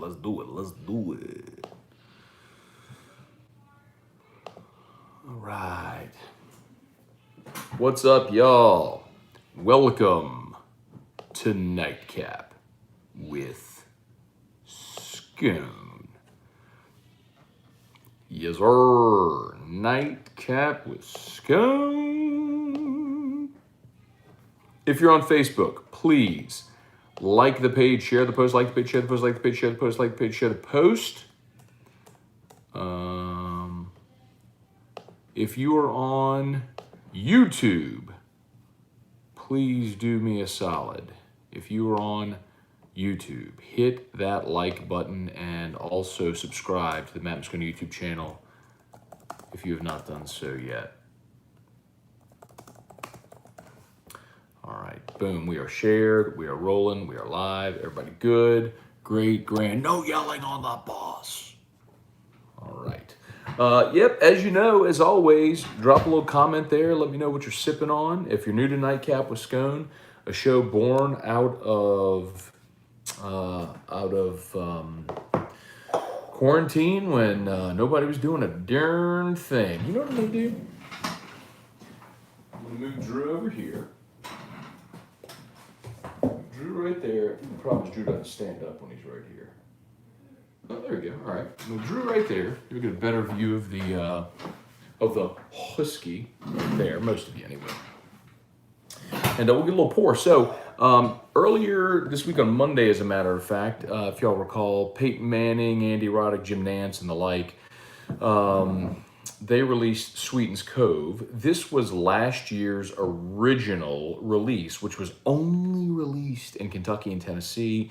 Let's do it. Let's do it. All right. What's up, y'all? Welcome to Nightcap with Scone. Yes, sir. Nightcap with Scone. If you're on Facebook, please like the page, share the post, like the page, share the post, like the page, share the post, like the page, share the post. If you are on YouTube, please do me a solid. If you are on YouTube, hit that like button and also subscribe to the Matt Scone YouTube channel if you have not done so yet. All right, boom, we are shared, we are rolling, we are live, everybody good, great, grand, no yelling on the boss. All right. Yep, as you know, as always, drop a little comment there. Let me know what you're sipping on. If you're new to Nightcap with Scone, a show born out of quarantine when nobody was doing a darn thing. You know what I'm gonna do? I'm gonna move Drew over here. Drew right there. The problem is Drew doesn't stand up when he's right here. Oh, there we go. All right. Well, Drew right there. You'll get a better view of the husky right there. Most of you anyway. And we'll get a little pour. So earlier this week on Monday, as a matter of fact, if y'all recall, Peyton Manning, Andy Roddick, Jim Nance, and the like, they released Sweeten's Cove. This was last year's original release, which was only released in Kentucky and Tennessee.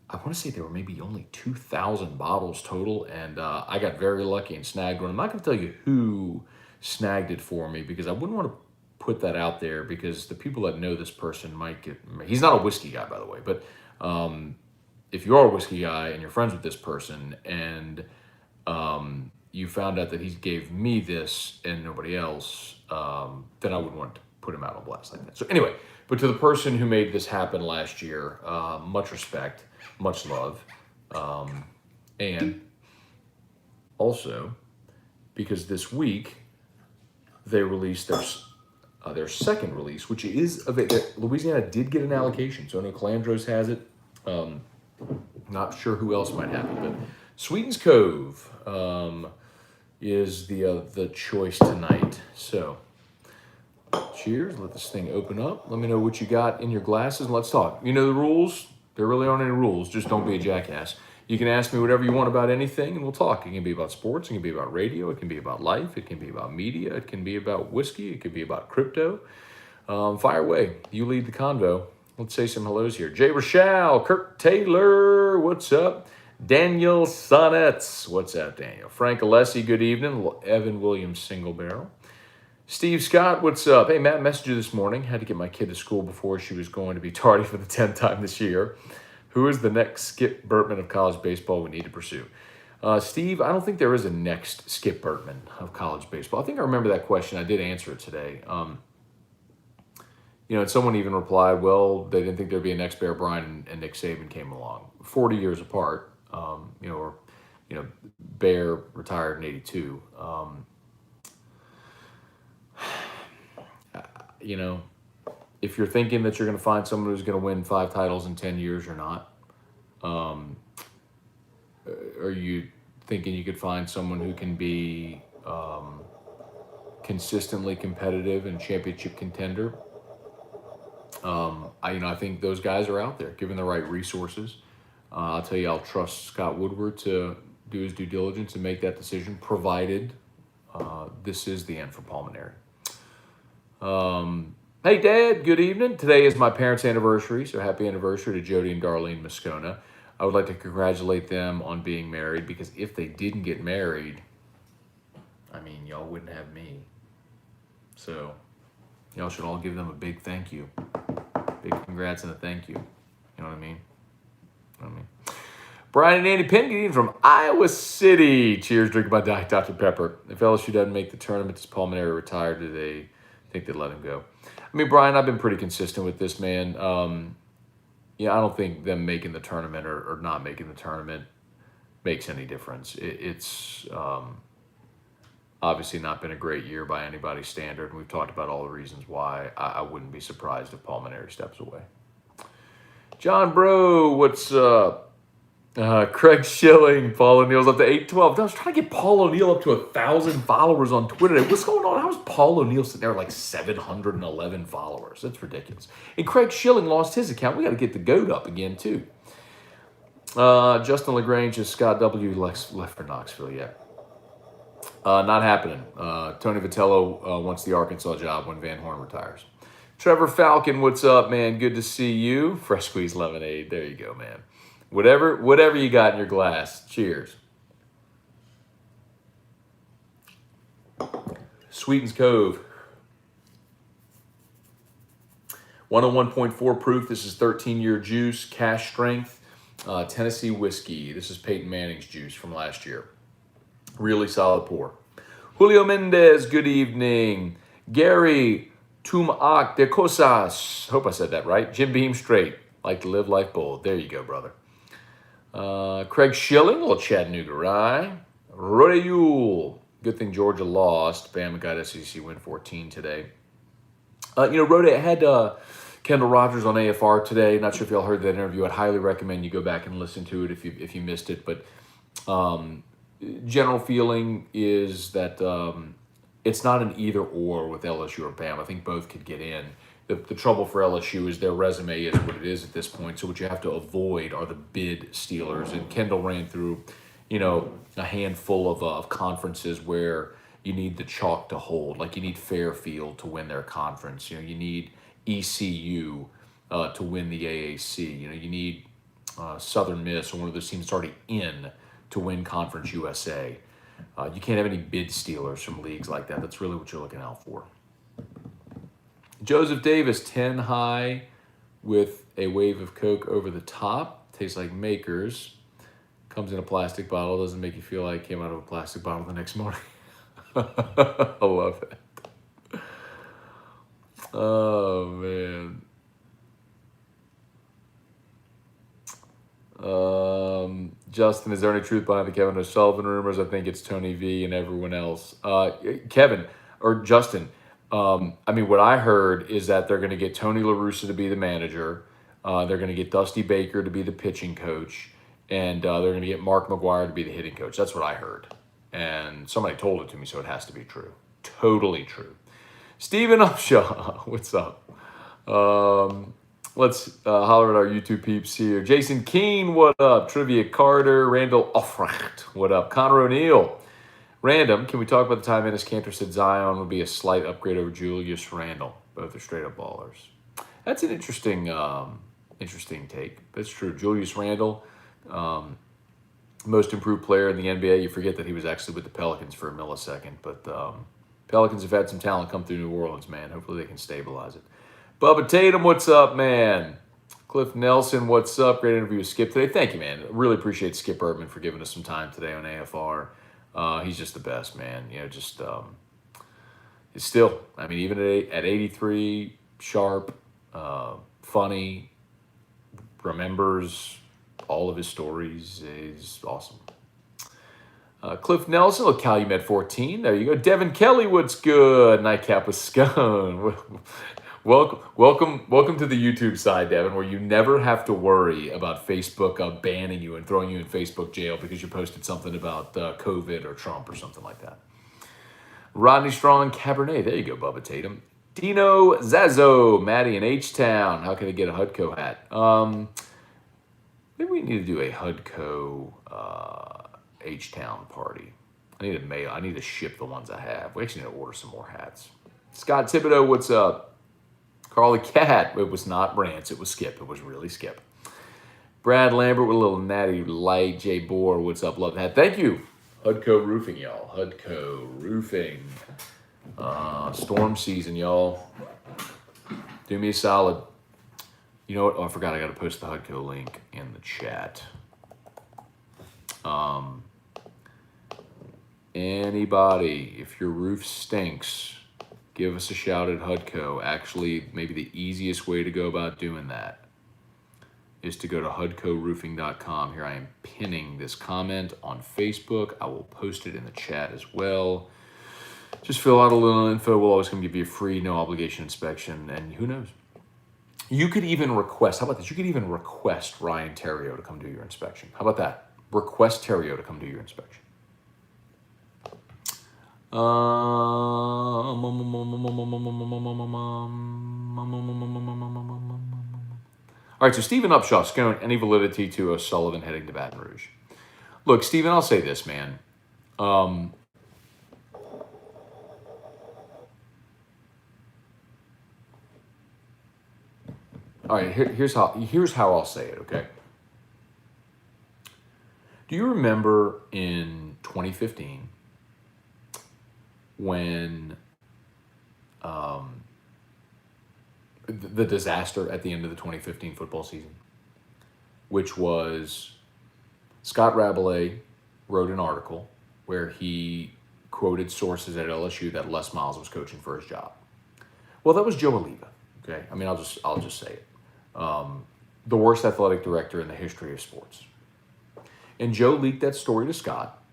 I want to say there were maybe only 2,000 bottles total, and I got very lucky and snagged one. I'm not going to tell you who snagged it for me because I wouldn't want to put that out there because the people that know this person might get... He's not a whiskey guy, by the way, but if you are a whiskey guy and you're friends with this person and you found out that he gave me this and nobody else, then I wouldn't want to put him out on blast like that. So anyway, but to the person who made this happen last year, much respect. Much love. And also, because this week they released their second release, which is Louisiana did get an allocation. So I know Calandros has it. Not sure who else might have it, but Sweeten's Cove is the choice tonight. So cheers. Let this thing open up. Let me know what you got in your glasses and let's talk. You know the rules. There really aren't any rules. Just don't be a jackass. You can ask me whatever you want about anything, and we'll talk. It can be about sports. It can be about radio. It can be about life. It can be about media. It can be about whiskey. It can be about crypto. Fire away. You lead the convo. Let's say some hellos here. Jay Rochelle, Kirk Taylor, what's up? Daniel Sonnets, what's up, Daniel? Frank Alessi, good evening. Evan Williams, single barrel. Steve Scott, what's up? Hey, Matt, messaged you this morning. Had to get my kid to school before she was going to be tardy for the 10th time this year. Who is the next Skip Bertman of college baseball we need to pursue? Steve, I don't think there is a next Skip Bertman of college baseball. I think I remember that question. I did answer it today. And someone even replied, well, they didn't think there'd be a next Bear Bryant and Nick Saban came along. 40 years apart, Bear retired in 82. If you're thinking that you're going to find someone who's going to win 5 titles in 10 years or not, are you thinking you could find someone who can be consistently competitive and championship contender? I think those guys are out there, given the right resources. I'll tell you, I'll trust Scott Woodward to do his due diligence and make that decision, provided this is the end for Pulmonary. Hey, Dad, good evening. Today is my parents' anniversary, so happy anniversary to Jody and Darlene Moscona. I would like to congratulate them on being married, because if they didn't get married, y'all wouldn't have me. So y'all should all give them a big thank you. Big congrats and a thank you. You know what I mean? Brian and Andy Penn from Iowa City. Cheers, drinking my Diet Dr. Pepper. If LSU doesn't make the tournament, does Pulmonary retire? Do they think they let him go? Brian, I've been pretty consistent with this, man. yeah, I don't think them making the tournament or not making the tournament makes any difference. It's obviously not been a great year by anybody's standard. And we've talked about all the reasons why. I wouldn't be surprised if Pulmonary steps away. John Bro, what's up? Craig Schilling, Paul O'Neill's up to 812. I was trying to get Paul O'Neill up to 1,000 followers on Twitter today. What's going on? How is Paul O'Neill sitting there like 711 followers? That's ridiculous. And Craig Schilling lost his account. We got to get the GOAT up again, too. Justin LaGrange is Scott W. left for Knoxville yet. Not happening. Tony Vitello wants the Arkansas job when Van Horn retires. Trevor Falcon, what's up, man? Good to see you. Fresh squeezed lemonade. There you go, man. Whatever you got in your glass. Cheers. Sweetens Cove. 101.4 proof. This is 13-year juice, cash strength, Tennessee whiskey. This is Peyton Manning's juice from last year. Really solid pour. Julio Mendez, good evening. Gary Tumak de Cosas. Hope I said that right. Jim Beam straight. Like to live life bold. There you go, brother. Craig Schilling, little Chattanooga rye. Rodayule. Good thing Georgia lost. Bama got SEC win 14 today. Rhoda had Kendall Rogers on AFR today. Not sure if y'all heard that interview. I'd highly recommend you go back and listen to it if you missed it. But general feeling is that it's not an either or with LSU or Bama. I think both could get in. The trouble for LSU is their resume is what it is at this point. So what you have to avoid are the bid stealers. And Kendall ran through, a handful of conferences where you need the chalk to hold. Like you need Fairfield to win their conference. You need ECU to win the AAC. You need Southern Miss or one of those teams that's already in to win Conference USA. You can't have any bid stealers from leagues like that. That's really what you're looking out for. Joseph Davis, 10 high with a wave of Coke over the top. Tastes like Makers. Comes in a plastic bottle. Doesn't make you feel like it came out of a plastic bottle the next morning. I love it. Oh, man. Justin, is there any truth behind the Kevin O'Sullivan rumors? I think it's Tony V and everyone else. Kevin, or Justin, what I heard is that they're going to get Tony La Russa to be the manager. They're going to get Dusty Baker to be the pitching coach. And they're going to get Mark McGuire to be the hitting coach. That's what I heard. And somebody told it to me, so it has to be true. Totally true. Stephen Upshaw, what's up? Let's holler at our YouTube peeps here. Jason Keene, what up? Trivia Carter, Randall Offrecht, what up? Connor O'Neill. Random, can we talk about the time Ennis Cantor said Zion would be a slight upgrade over Julius Randle? Both are straight-up ballers. That's an interesting take. That's true. Julius Randle, most improved player in the NBA. You forget that he was actually with the Pelicans for a millisecond. But Pelicans have had some talent come through New Orleans, man. Hopefully they can stabilize it. Bubba Tatum, what's up, man? Cliff Nelson, what's up? Great interview with Skip today. Thank you, man. Really appreciate Skip Erdman for giving us some time today on AFR. He's just the best, man. It's still, even at 83, sharp, funny, remembers all of his stories. Is awesome. Cliff Nelson, look, Calumet 14. There you go. Devin Kelly, what's good? Nightcap with Scone. Welcome to the YouTube side, Devin, where you never have to worry about Facebook banning you and throwing you in Facebook jail because you posted something about COVID or Trump or something like that. Rodney Strong, Cabernet. There you go, Bubba Tatum. Dino Zazzo, Maddie in H-Town. How can I get a Hudco hat? Maybe we need to do a Hudco H-Town party. I need to mail. I need to ship the ones I have. We actually need to order some more hats. Scott Thibodeau, what's up? Carly Cat, it was not Brance, it was Skip. It was really Skip. Brad Lambert with a little natty light. Jay Bohr, what's up? Love that. Thank you. Hudco Roofing, y'all. Hudco Roofing. Storm season, y'all. Do me a solid. You know what? Oh, I forgot I got to post the Hudco link in the chat. Anybody, if your roof stinks, give us a shout at Hudco. Actually, maybe the easiest way to go about doing that is to go to hudcoroofing.com. Here I am pinning this comment on Facebook. I will post it in the chat as well. Just fill out a little info. We'll always come give you a free, no obligation inspection. And who knows? You could even request, how about this? You could even request Ryan Terrio to come do your inspection. How about that? Request Terrio to come do your inspection. All right, so Stephen Upshaw, Scone, any validity to O'Sullivan heading to Baton Rouge? Look, Stephen, I'll say this, man. All right, here's how I'll say it, okay? Do you remember in 2015 when the disaster at the end of the 2015 football season, which was Scott Rabelais wrote an article where he quoted sources at LSU that Les Miles was coaching for his job. Well, that was Joe Oliva. Okay, I mean, I'll just say it. The worst athletic director in the history of sports. And Joe leaked that story to Scott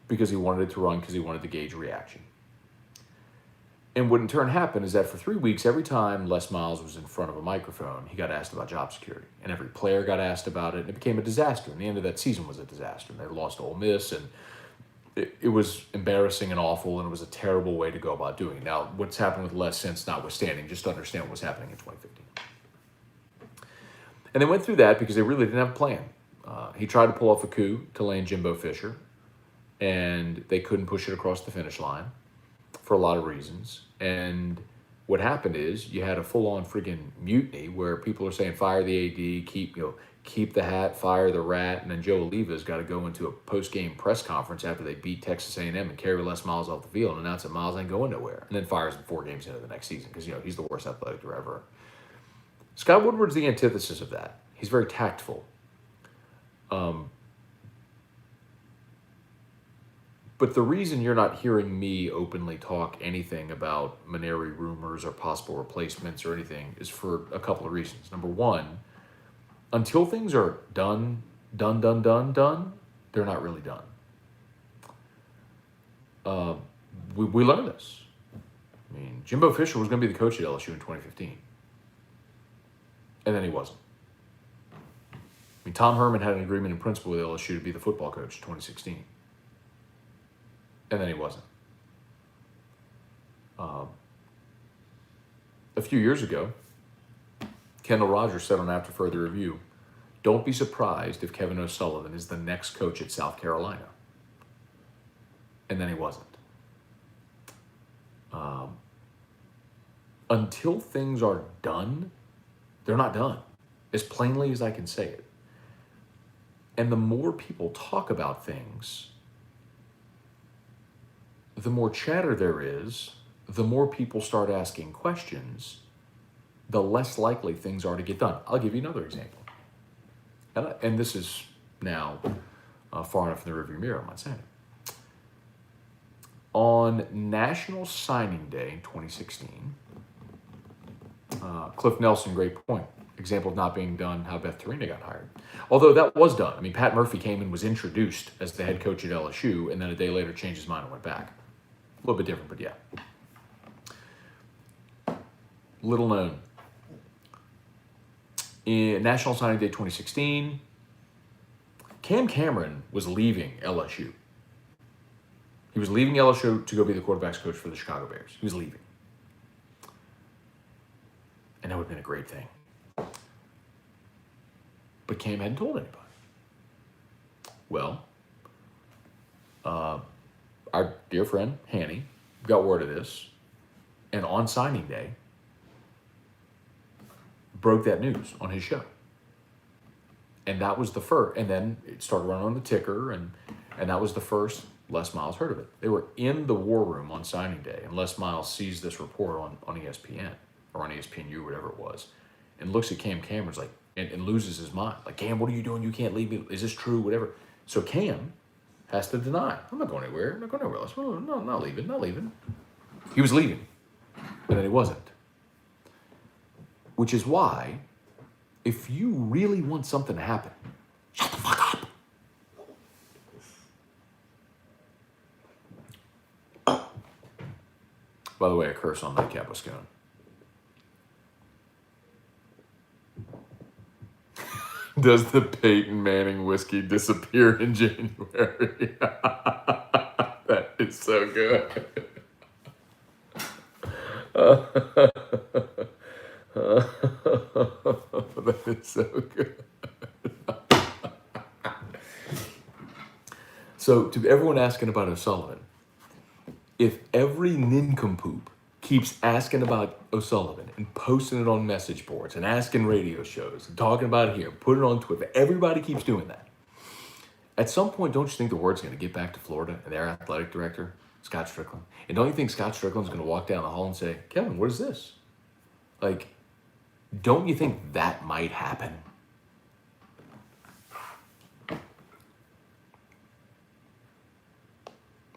because he wanted it to run, because he wanted to gauge reaction. And what in turn happened is that for 3 weeks, every time Les Miles was in front of a microphone, he got asked about job security. And every player got asked about it, and it became a disaster. And the end of that season was a disaster. And they lost to Ole Miss, and it was embarrassing and awful, and it was a terrible way to go about doing it. Now, what's happened with Les since notwithstanding, just to understand what was happening in 2015. And they went through that because they really didn't have a plan. He tried to pull off a coup to land Jimbo Fisher, and they couldn't push it across the finish line for a lot of reasons. And what happened is you had a full-on friggin' mutiny where people are saying fire the AD, keep the hat, fire the rat, and then Joe Oliva's got to go into a post-game press conference after they beat Texas A&M and carry Les Miles off the field and announce that Miles ain't going nowhere, and then fires him 4 games into the next season because he's the worst athletic director ever. Scott Woodward's the antithesis of that. He's very tactful. But the reason you're not hearing me openly talk anything about Maneri rumors or possible replacements or anything is for a couple of reasons. Number one, until things are done, they're not really done. We learned this. I mean, Jimbo Fisher was going to be the coach at LSU in 2015. And then he wasn't. I mean, Tom Herman had an agreement in principle with LSU to be the football coach in 2016. And then he wasn't. A few years ago, Kendall Rogers said on After Further Review, don't be surprised if Kevin O'Sullivan is the next coach at South Carolina. And then he wasn't. Until things are done, they're not done, as plainly as I can say it. And the more people talk about things, the more chatter there is, the more people start asking questions, the less likely things are to get done. I'll give you another example. And this is now far enough in the rearview mirror, I'm not saying it. On National Signing Day in 2016, Cliff Nelson, great point. Example of not being done, how Beth Torina got hired. Although that was done. I mean, Pat Murphy came and was introduced as the head coach at LSU, and then a day later changed his mind and went back. A little bit different, but yeah. Little known. In National Signing Day 2016, Cam Cameron was leaving LSU. He was leaving LSU to go be the quarterback's coach for the Chicago Bears. He was leaving. And that would have been a great thing. But Cam hadn't told anybody. Well, our dear friend, Hanny, got word of this, and on signing day, broke that news on his show. And that was the first, and then it started running on the ticker, and that was the first Les Miles heard of it. They were in the war room on signing day, and Les Miles sees this report on ESPN, or on ESPNU, whatever it was, and looks at Cam Cameron's like, and loses his mind. Like, Cam, what are you doing? You can't leave me. Is this true? Whatever. So Cam has to deny. I'm not going anywhere. I'm not going anywhere else. No, I'm not leaving. Not leaving. He was leaving. And then he wasn't. Which is why if you really want something to happen, shut the fuck up. By the way, I curse on Nightcap with Scone. Does the Peyton Manning whiskey disappear in January? That is so good. That is so good. So, to everyone asking about O'Sullivan, if every nincompoop keeps asking about O'Sullivan and posting it on message boards and asking radio shows and talking about it here, put it on Twitter, everybody keeps doing that. At some point, don't you think the word's going to get back to Florida and their athletic director, Scott Strickland? And don't you think Scott Strickland's going to walk down the hall and say, Kevin, what is this? Like, don't you think that might happen?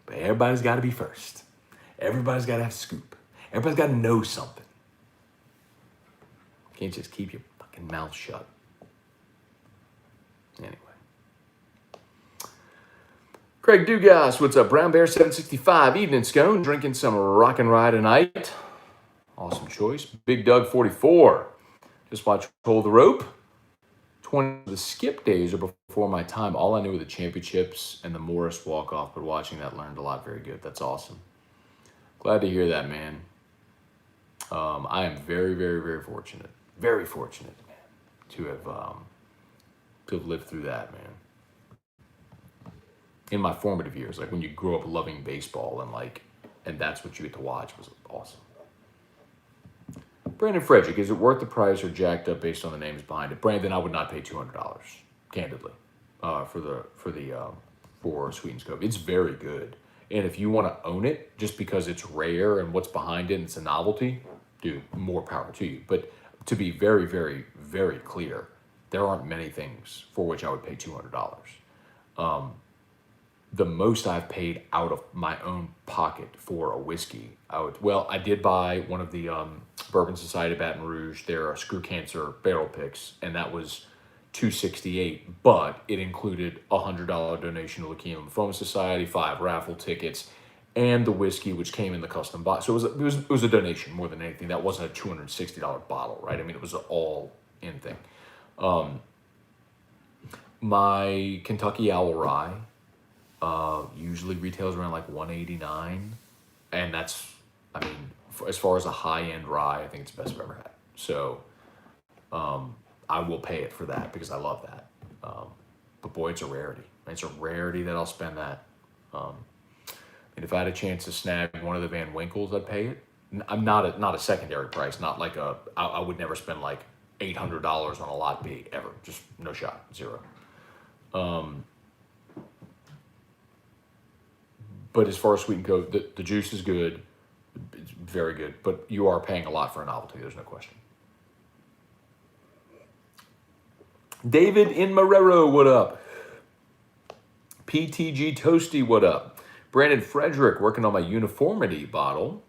But everybody's got to be first. Everybody's got to have a scoop. Everybody's got to know something. You can't just keep your fucking mouth shut. Anyway. Craig Dugas, what's up? Brown Bear 765. Evening, Scone. Drinking some Rock and Rye tonight. Awesome choice. Big Doug 44. Just watch Hold the Rope. 20. The skip days are before my time. All I knew were the championships and the Morris walk-off, but watching that learned a lot. Very good. That's awesome. Glad to hear that, man. I am very, very, very fortunate. Very fortunate, man, to have lived through that, man. In my formative years, like when you grow up loving baseball and that's what you get to watch, was awesome. Brandon Frederick, is it worth the price or jacked up based on the names behind it? Brandon, I would not pay $200, candidly, for Sweetens Cove. It's very good. And if you want to own it, just because it's rare and what's behind it and it's a novelty, dude, more power to you. But to be very, very, very clear, there aren't many things for which I would pay $200. The most I've paid out of my own pocket for a whiskey, I did buy one of the Bourbon Society of Baton Rouge, their Screw Cancer barrel picks, and that was $268, but it included a $100 donation to Leukemia Lymphoma Society, 5 raffle tickets, and the whiskey, which came in the custom box. So it was a donation more than anything. That wasn't a $260 bottle, right? I mean, it was an all-in thing. My Kentucky Owl Rye usually retails around like $189, and that's, I mean, as far as a high-end rye, I think it's the best I've ever had. So I will pay it for that because I love that. But boy, it's a rarity. It's a rarity that I'll spend that. And if I had a chance to snag one of the Van Winkles, I'd pay it. I'm not a secondary price, not like I would never spend like $800 on a lot B ever. Just no shot, zero. But as far as Sweet and Cove, the juice is good. It's very good, but you are paying a lot for a novelty. There's no question. David in Marrero, what up? PTG Toasty, what up? Brandon Frederick, working on my uniformity bottle.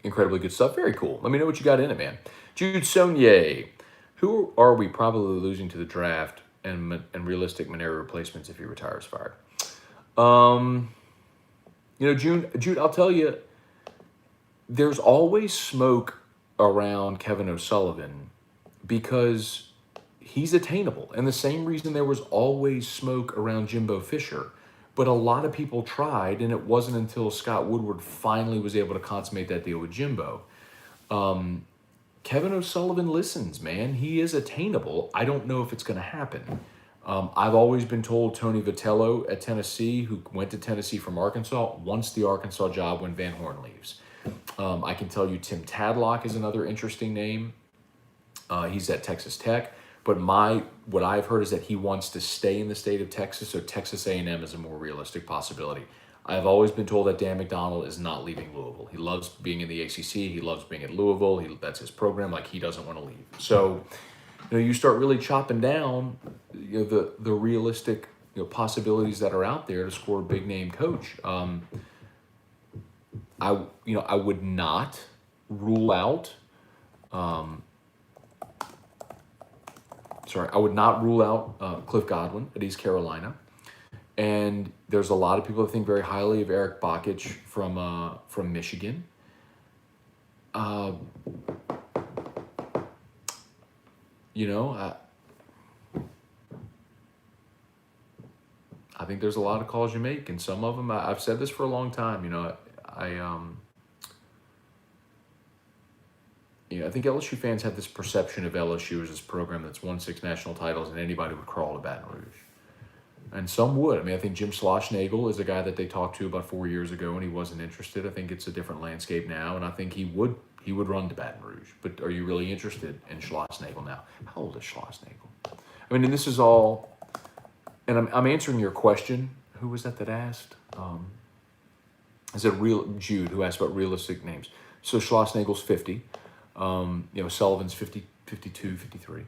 Incredibly good stuff. Very cool. Let me know what you got in it, man. Jude Saunier, who are we probably losing to the draft and realistic Monero replacements if he retires fired? Jude, I'll tell you, there's always smoke around Kevin O'Sullivan because he's attainable. And the same reason there was always smoke around Jimbo Fisher. But a lot of people tried, and it wasn't until Scott Woodward finally was able to consummate that deal with Jimbo. Kevin O'Sullivan listens, man. He is attainable. I don't know if it's going to happen. I've always been told Tony Vitello at Tennessee, who went to Tennessee from Arkansas, wants the Arkansas job when Van Horn leaves. I can tell you Tim Tadlock is another interesting name. He's at Texas Tech. But what I've heard is that he wants to stay in the state of Texas, so Texas A&M is a more realistic possibility. I've always been told that Dan McDonnell is not leaving Louisville. He loves being in the ACC. He loves being at Louisville. That's his program. Like, he doesn't want to leave. So, you start really chopping down the realistic possibilities that are out there to score a big name coach. I would not rule out I would not rule out Cliff Godwin at East Carolina. And there's a lot of people that think very highly of Eric Bakich from Michigan. You know, I think there's a lot of calls you make, and some of them, I've said this for a long time. You know, I think LSU fans have this perception of LSU as this program that's won 6 national titles, and anybody would crawl to Baton Rouge. And some would. I mean, I think Jim Schlossnagle is a guy that they talked to about 4 years ago, and he wasn't interested. I think it's a different landscape now, and I think he would run to Baton Rouge. But are you really interested in Schlossnagle now? How old is Schlossnagle? I mean, and this is all, and I'm answering your question. Who was that asked? Is it Jude who asked about realistic names? So Schlossnagle's 50. Sullivan's 50, 52, 53.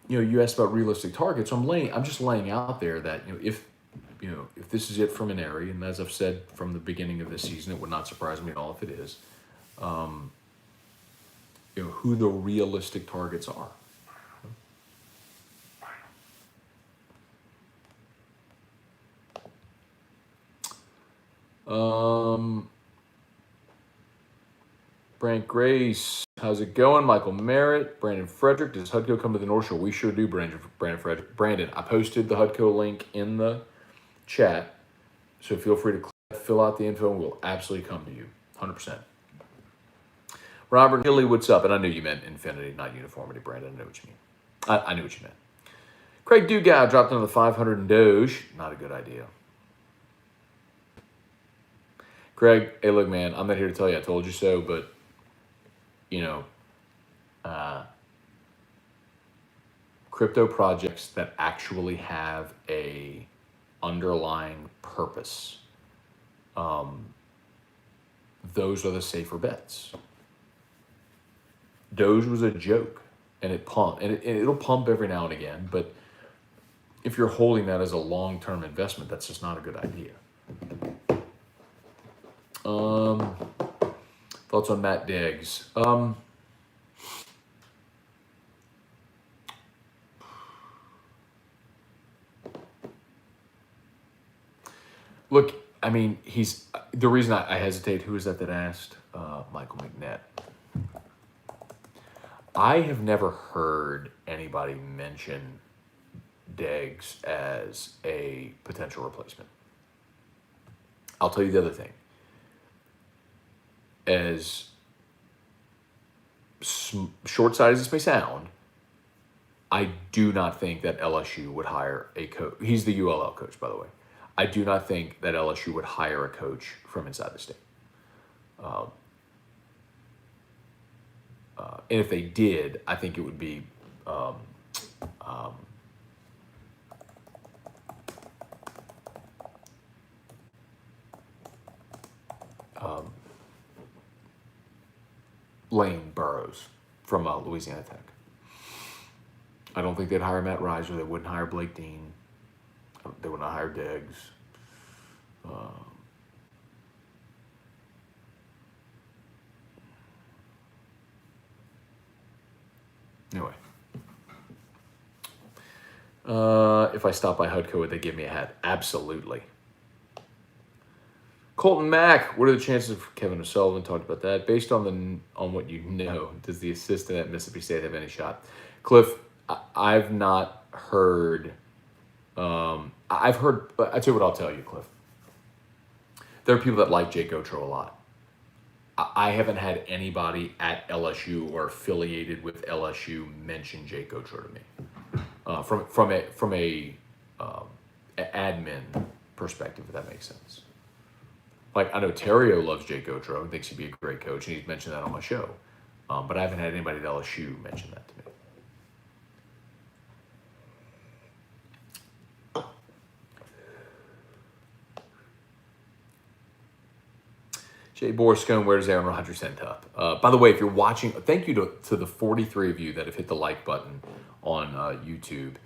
You asked about realistic targets. I'm just laying out there that if this is it from an area, and as I've said from the beginning of this season, it would not surprise me at all if it is. Who the realistic targets are. Brant Grace, how's it going? Michael Merritt, Brandon Frederick, does HUDCO come to the North Shore? We sure do, Brandon Frederick. Brandon, I posted the HUDCO link in the chat, so feel free to fill out the info, and we'll absolutely come to you, 100%. Robert Hilly, what's up? And I knew you meant infinity, not uniformity, Brandon. I know what you mean. I knew what you meant. Craig Dugas dropped another 500 in Doge. Not a good idea. Craig, hey, look, man, I'm not here to tell you I told you so, but crypto projects that actually have a underlying purpose, those are the safer bets. Doge was a joke, and it pumped, and it'll pump every now and again, but if you're holding that as a long-term investment, that's just not a good idea. Thoughts on Matt Diggs? Look, I mean, he's the reason I hesitate. Who is that asked? Michael McNett. I have never heard anybody mention Diggs as a potential replacement. I'll tell you the other thing. As short-sighted as this may sound, I do not think that LSU would hire a coach. He's the ULL coach, by the way. I do not think that LSU would hire a coach from inside the state. And if they did, I think it would be Lane Burroughs from Louisiana Tech. I don't think they'd hire Matt Reiser. They wouldn't hire Blake Dean. They would not hire Diggs. Anyway. If I stop by HUDCO, would they give me a hat? Absolutely. Colton Mack, what are the chances of Kevin O'Sullivan? Talked about that. Based on what you know, does the assistant at Mississippi State have any shot? Cliff, I've not heard. I've heard. I tell you what I'll tell you, Cliff. There are people that like Jake Otro a lot. I haven't had anybody at LSU or affiliated with LSU mention Jake Otro to me. From a admin perspective, if that makes sense. Like, I know Terrio loves Jake Otro and thinks he'd be a great coach, and he's mentioned that on my show. But I haven't had anybody at LSU mention that to me. Jay Boris Scone, where does Aaron Rodgers end up? By the way, if you're watching, thank you to the 43 of you that have hit the like button on YouTube.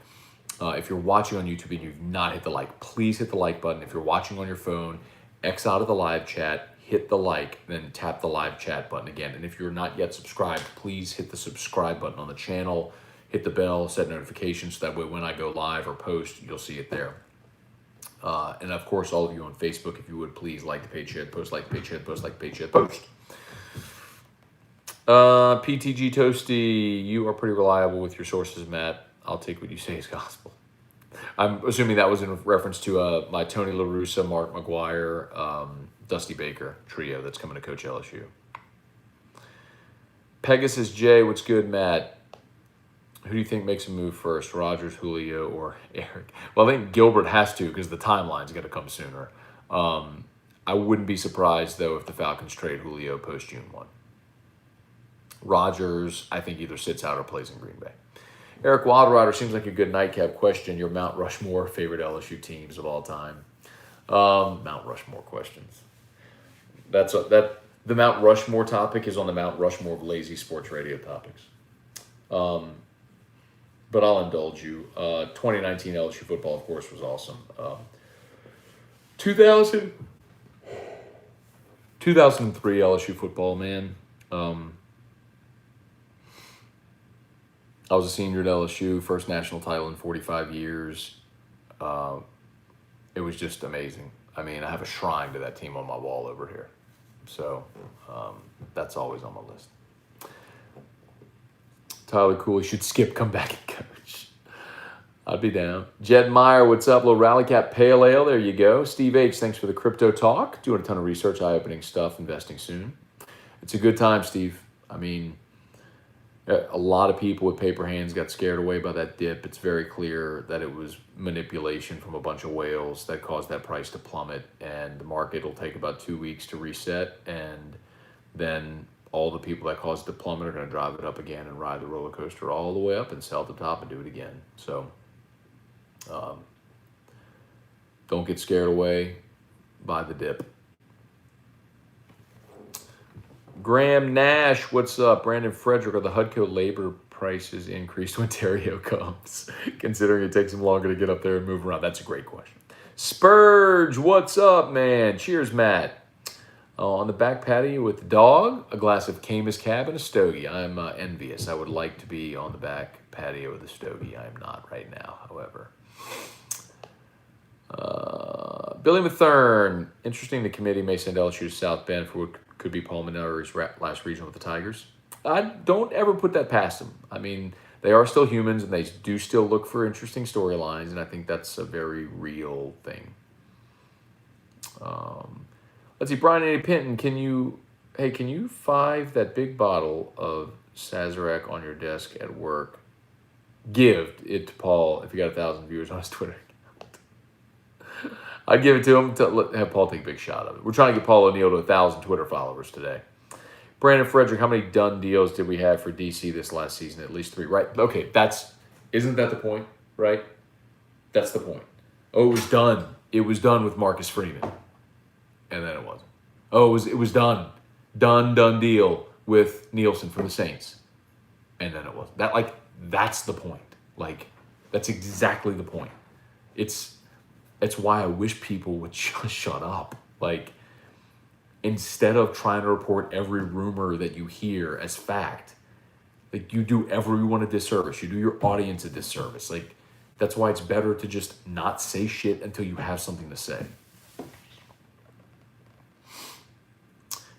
If you're watching on YouTube and you've not hit the like, please hit the like button. If you're watching on your phone, X out of the live chat, hit the like, then tap the live chat button again. And if you're not yet subscribed, please hit the subscribe button on the channel, hit the bell, set notifications, so that way when I go live or post, you'll see it there. And of course, all of you on Facebook, if you would please like the page, shed post, like the page, shed post, like the page, shed post. PTG Toasty, you are pretty reliable with your sources, Matt. I'll take what you say as gospel. I'm assuming that was in reference to my Tony La Russa, Mark McGuire, Dusty Baker trio that's coming to coach LSU. Pegasus J, what's good, Matt? Who do you think makes a move first, Rodgers, Julio, or Eric? Well, I think Gilbert has to because the timeline's going to come sooner. I wouldn't be surprised, though, if the Falcons trade Julio post-June 1. Rodgers, I think, either sits out or plays in Green Bay. Eric Wildrider, seems like a good nightcap question. Your Mount Rushmore favorite LSU teams of all time. Mount Rushmore questions. The Mount Rushmore topic is on the Mount Rushmore of lazy sports radio topics. But I'll indulge you. 2019 LSU football, of course, was awesome. 2003 LSU football, man. I was a senior at LSU, first national title in 45 years. It was just amazing. I mean, I have a shrine to that team on my wall over here. So that's always on my list. Tyler Cooley should skip, come back and coach. I'd be down. Jed Meyer, what's up? Little Rally Cap Pale Ale, there you go. Steve H, thanks for the crypto talk. Doing a ton of research, eye-opening stuff, investing soon. It's a good time, Steve. I mean, a lot of people with paper hands got scared away by that dip. It's very clear that it was manipulation from a bunch of whales that caused that price to plummet, and the market will take about 2 weeks to reset, and then all the people that caused the plummet are going to drive it up again and ride the roller coaster all the way up and sell at the top and do it again. So don't get scared away by the dip. Graham Nash, what's up? Brandon Frederick, are the HUDCO labor prices increased when Terrio comes? Considering it takes him longer to get up there and move around. That's a great question. Spurge, what's up, man? Cheers, Matt. On the back patio with the dog, a glass of Camus Cab, and a stogie. I'm envious. I would like to be on the back patio with a stogie. I am not right now, however. Billy Mathern, interesting the committee may send LSU to South Bend for what could be Paul Maneller's last regional with the Tigers. I don't ever put that past them. I mean, they are still humans, and they do still look for interesting storylines, and I think that's a very real thing. Let's see, Brian A. Pinton, can you five that big bottle of Sazerac on your desk at work? Give it to Paul if you got 1,000 viewers on his Twitter account. I'd give it to him to have Paul take a big shot of it. We're trying to get Paul O'Neill to 1,000 Twitter followers today. Brandon Frederick, how many done deals did we have for DC this last season? At least 3, right? Okay, isn't that the point, right? That's the point. Oh, it was done. It was done with Marcus Freeman. And then it wasn't. Oh, it was done. Done deal with Nielsen from the Saints. And then it wasn't. That's the point. That's exactly the point. It's why I wish people would shut up. Instead of trying to report every rumor that you hear as fact, you do everyone a disservice. You do your audience a disservice. That's why it's better to just not say shit until you have something to say.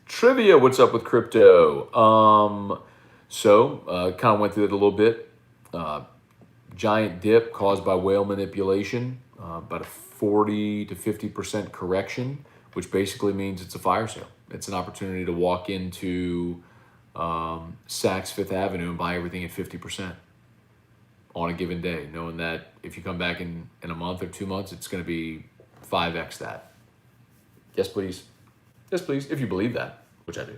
Trivia, what's up with crypto? Kind of went through it a little bit. Giant dip caused by whale manipulation, about a 40 to 50% correction, which basically means it's a fire sale. It's an opportunity to walk into Saks Fifth Avenue and buy everything at 50% on a given day, knowing that if you come back in a month or 2 months, it's going to be 5x that. Yes, please. Yes, please, if you believe that, which I do.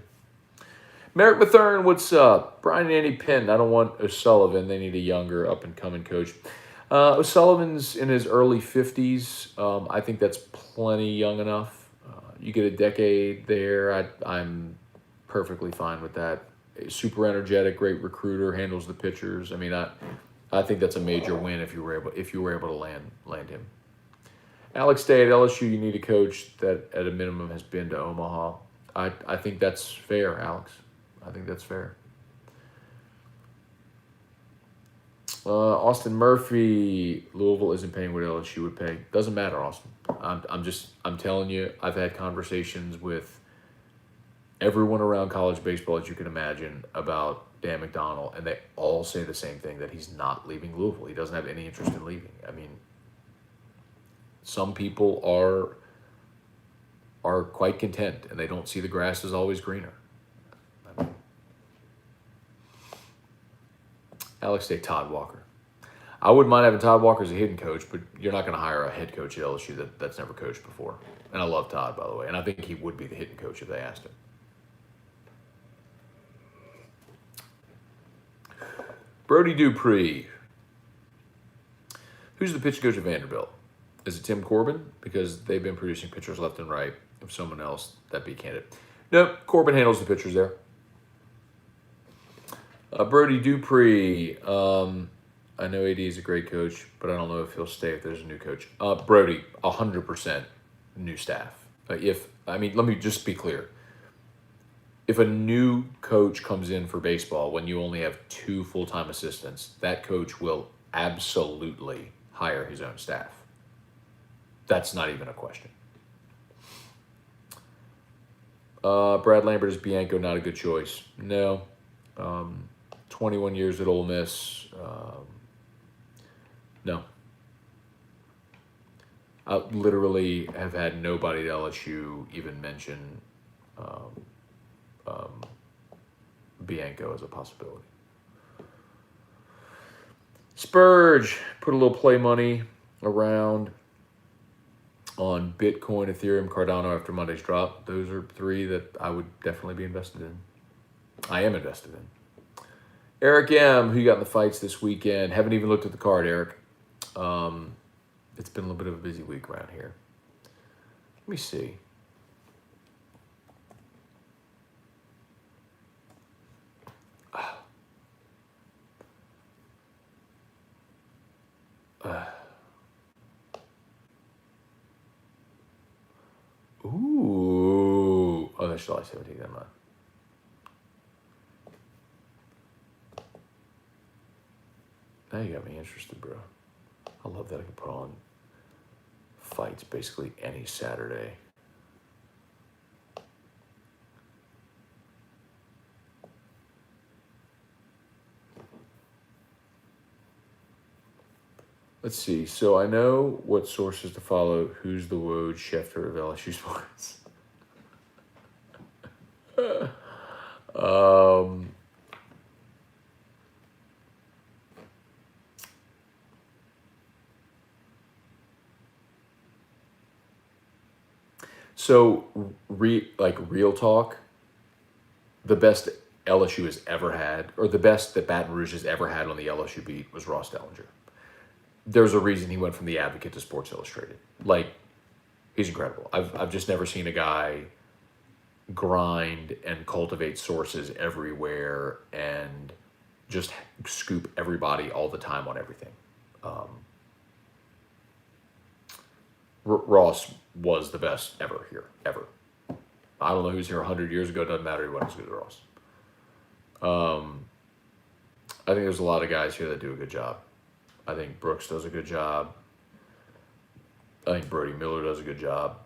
Merrick Mathern, what's up? Brian and Andy Penn, I don't want O'Sullivan. They need a younger up-and-coming coach. O'Sullivan's in his early 50s. I think that's plenty young enough. You get a decade there, I'm perfectly fine with that. Super energetic, great recruiter, handles the pitchers. I mean, I think that's a major win if you were able to land him. Alex Day at LSU, you need a coach that at a minimum has been to Omaha. I think that's fair, Alex. I think that's fair. Austin Murphy, Louisville isn't paying what LSU would pay. Doesn't matter, Austin. I'm telling you, I've had conversations with everyone around college baseball that you can imagine about Dan McDonnell, and they all say the same thing, that he's not leaving Louisville. He doesn't have any interest in leaving. I mean, some people are quite content, and they don't see the grass is always greener. I mean, Alex Day, Todd Walker. I wouldn't mind having Todd Walker as a hitting coach, but you're not going to hire a head coach at LSU that's never coached before. And I love Todd, by the way, and I think he would be the hitting coach if they asked him. Brody Dupree. Who's the pitch coach at Vanderbilt? Is it Tim Corbin? Because they've been producing pitchers left and right. If someone else, that'd be a candidate. Nope, Corbin handles the pitchers there. Brody Dupree. I know AD is a great coach, but I don't know if he'll stay if there's a new coach. Brody, 100% new staff. Let me just be clear. If a new coach comes in for baseball when you only have 2 full-time assistants, that coach will absolutely hire his own staff. That's not even a question. Brad Lambert is Bianco, not a good choice. No. 21 years at Ole Miss. No. I literally have had nobody at LSU even mention Bianco as a possibility. Spurge put a little play money around on Bitcoin, Ethereum, Cardano after Monday's drop. Those are 3 that I would definitely be invested in. I am invested in. Eric M., who you got in the fights this weekend? Haven't even looked at the card, Eric. It's been a little bit of a busy week around here. Let me see. Ooh. Oh, that's July 17th. Never mind. Now you got me interested, bro. I love that I can put on fights basically any Saturday. Let's see. So I know what sources to follow. Who's the Woj Schefter of LSU Sports? So, real talk, the best LSU has ever had, or the best that Baton Rouge has ever had on the LSU beat was Ross Dellinger. There's a reason he went from The Advocate to Sports Illustrated. He's incredible. I've just never seen a guy grind and cultivate sources everywhere and just scoop everybody all the time on everything. Ross was the best ever here, ever. I don't know who's here 100 years ago. Doesn't matter. He wasn't as good as Ross. I think there's a lot of guys here that do a good job. I think Brooks does a good job. I think Brody Miller does a good job.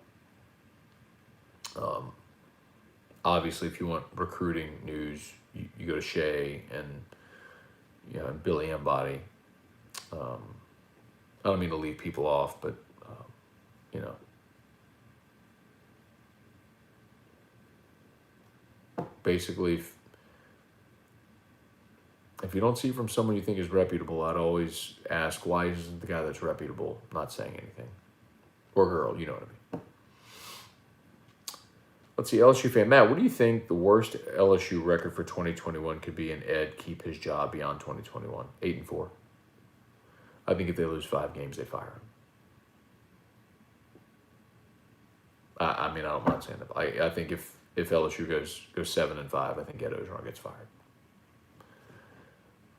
Obviously, if you want recruiting news, you go to Shea and Billy Embody. I don't mean to leave people off, but basically, if you don't see from someone you think is reputable, I'd always ask, why isn't the guy that's reputable not saying anything? Or girl, you know what I mean. Let's see, LSU fan. Matt, what do you think the worst LSU record for 2021 could be, and Ed keep his job beyond 2021? 8-4. I think if they lose 5 games, they fire him. I don't mind saying that. I think if LSU goes 7-5, I think Ed Ogeron gets fired.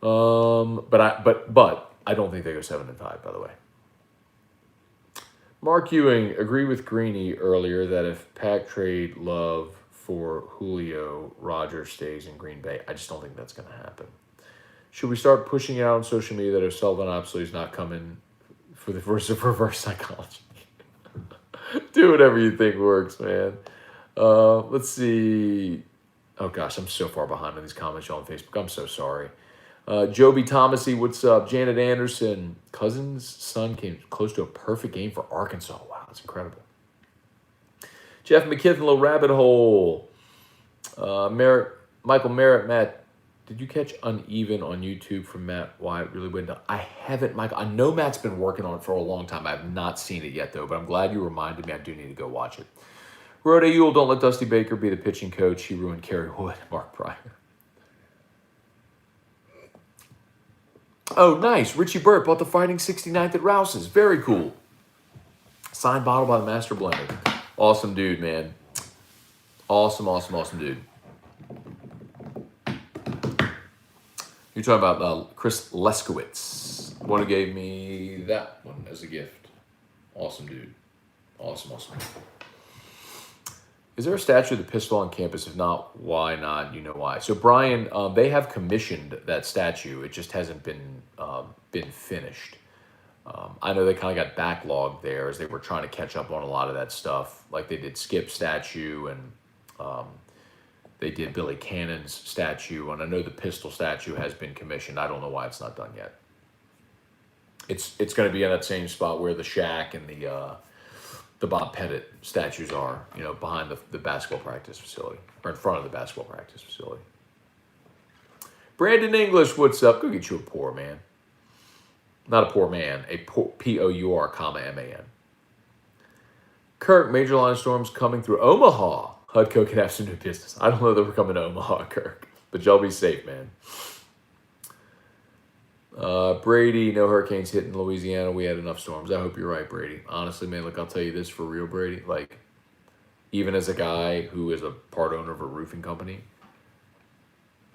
But I don't think they go 7-5. By the way, Mark Ewing, agree with Greeny earlier that if Pack trade Love for Julio Rogers stays in Green Bay. I just don't think that's going to happen. Should we start pushing out on social media that if Sullivan absolutely is not coming for the reverse psychology? Do whatever you think works, man. Let's see. Oh gosh, I'm so far behind on these comments on Facebook. I'm so sorry. Joby Thomasy, what's up? Janet Anderson, Cousins' son came close to a perfect game for Arkansas. Wow, that's incredible. Jeff McKithen, little rabbit hole. Michael Merritt, Matt, did you catch Uneven on YouTube from Matt Wyatt? Really went down. I haven't, Michael. I know Matt's been working on it for a long time. I have not seen it yet, though, but I'm glad you reminded me. I do need to go watch it. Rhoda Ewell, don't let Dusty Baker be the pitching coach. He ruined Kerry Wood. Mark Pryor. Oh, nice. Richie Burt bought the Fighting 69th at Rouse's. Very cool. Signed bottle by the Master Blender. Awesome dude, man. Awesome dude. You're talking about Chris Leskowitz. The one who gave me that one as a gift. Awesome dude. Awesome. Is there a statue of the pistol on campus? If not, why not? You know why. So, Brian, they have commissioned that statue. It just hasn't been finished. I know they kind of got backlogged there as they were trying to catch up on a lot of that stuff. Like they did Skip's statue and they did Billy Cannon's statue. And I know the pistol statue has been commissioned. I don't know why it's not done yet. It's going to be in that same spot where the Shaq and the Bob Pettit statues are, behind the basketball practice facility, or in front of the basketball practice facility. Brandon English, what's up? Go get you a pour, man. Not a poor man, a P-O-U-R, M-A-N. Kirk, major line storms coming through Omaha. Hudco could have some new business. I don't know that we're coming to Omaha, Kirk, but y'all be safe, man. Brady, no hurricanes hitting Louisiana. We had enough storms. I hope you're right, Brady. Honestly, man, look, I'll tell you this for real, Brady. Like, even as a guy who is a part owner of a roofing company,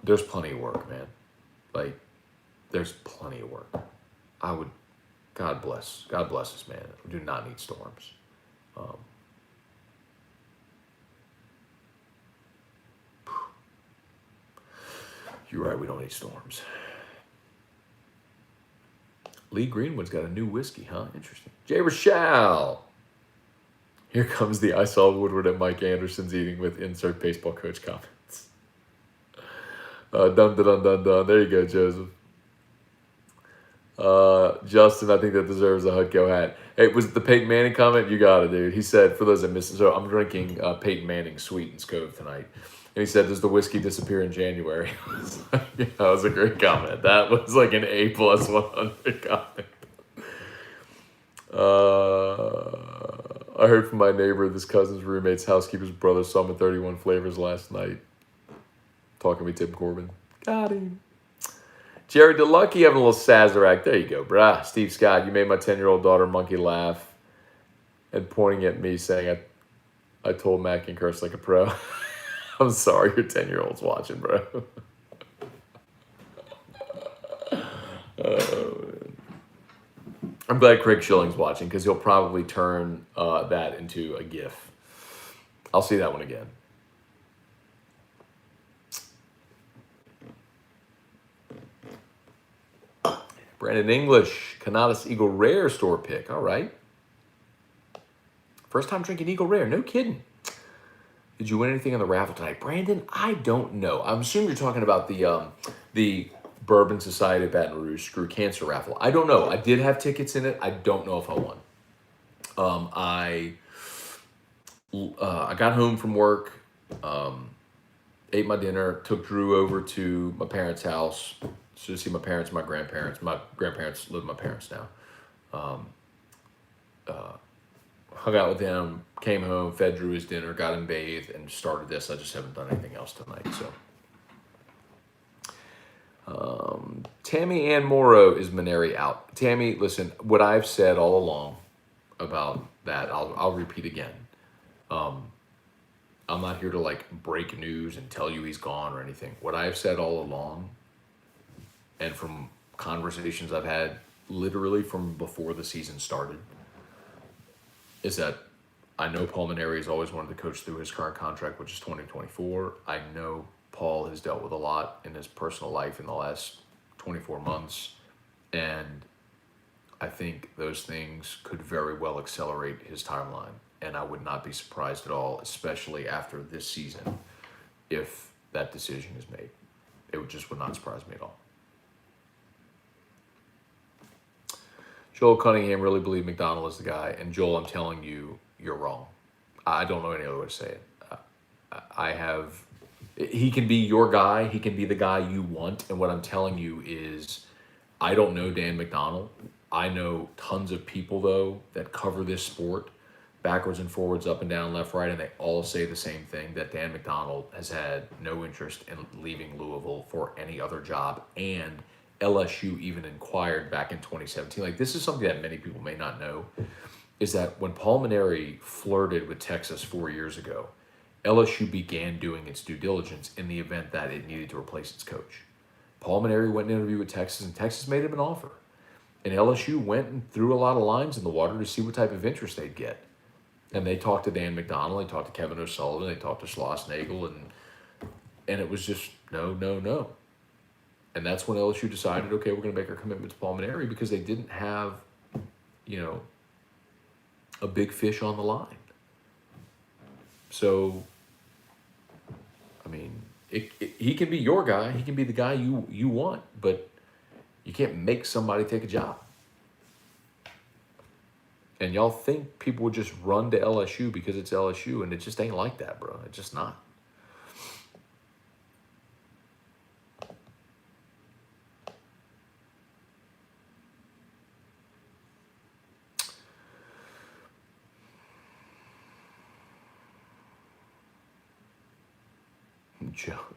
there's plenty of work, man. Like, there's plenty of work. God bless us, man. We do not need storms. You're right, we don't need storms. Lee Greenwood's got a new whiskey, huh? Interesting. Jay Rochelle. Here comes the I saw Woodward at Mike Anderson's eating with insert baseball coach comments. Dun, dun, dun, dun, dun. There you go, Joseph. Justin, I think that deserves a Hudco hat. Hey, was it the Peyton Manning comment? You got it, dude. He said, for those that missed it, so I'm drinking Peyton Manning Sweet in Scone tonight. And he said, does the whiskey disappear in January? Yeah, that was a great comment. That was like an A+ 100 comment. I heard from my neighbor, this cousin's roommate's housekeeper's brother saw him at 31 Flavors last night. Talking to me, Tim Corbin. Got him. Jerry DeLucky having a little Sazerac. There you go, brah. Steve Scott, you made my 10-year-old daughter monkey laugh and pointing at me saying I told Mac and curse like a pro. I'm sorry your 10-year-old's watching, bro. I'm glad Craig Schilling's watching because he'll probably turn that into a GIF. I'll see that one again. Brandon English, Canadas Eagle Rare store pick. All right. First time drinking Eagle Rare. No kidding. Did you win anything on the raffle tonight? Brandon, I don't know. I'm assuming you're talking about the Bourbon Society of Baton Rouge Screw Cancer raffle. I don't know. I did have tickets in it. I don't know if I won. I got home from work, ate my dinner, took Drew over to my parents' house to see my parents and my grandparents. My grandparents live with my parents now. Hung out with them, came home, fed Drew his dinner, got him bathed, and started this. I just haven't done anything else tonight. So, Tammy Ann Morrow, is Maneri out? Tammy, listen, what I've said all along about that, I'll repeat again. I'm not here to like break news and tell you he's gone or anything. What I've said all along, and from conversations I've had literally from before the season started, is that I know Paul Maneri has always wanted to coach through his current contract, which is 2024. I know Paul has dealt with a lot in his personal life in the last 24 months. And I think those things could very well accelerate his timeline. And I would not be surprised at all, especially after this season, if that decision is made. It just would not surprise me at all. Joel Cunningham really believed McDonald is the guy. And Joel, I'm telling you, you're wrong. I don't know any other way to say it. He can be your guy. He can be the guy you want. And what I'm telling you is, I don't know Dan McDonald. I know tons of people, though, that cover this sport backwards and forwards, up and down, left, right, and they all say the same thing, that Dan McDonald has had no interest in leaving Louisville for any other job. And LSU even inquired back in 2017. Like, this is something that many people may not know, is that when Paul Maneri flirted with Texas 4 years ago, LSU began doing its due diligence in the event that it needed to replace its coach. Paul Maneri went and interviewed with Texas, and Texas made him an offer. And LSU went and threw a lot of lines in the water to see what type of interest they'd get. And they talked to Dan McDonald, they talked to Kevin O'Sullivan, they talked to Schlossnagle, and it was just no, no, no. And that's when LSU decided, okay, we're going to make our commitment to Paul Maneri, because they didn't have, a big fish on the line. So, I mean, he can be your guy. He can be the guy you want, but you can't make somebody take a job. And y'all think people would just run to LSU because it's LSU, and it just ain't like that, bro. It's just not.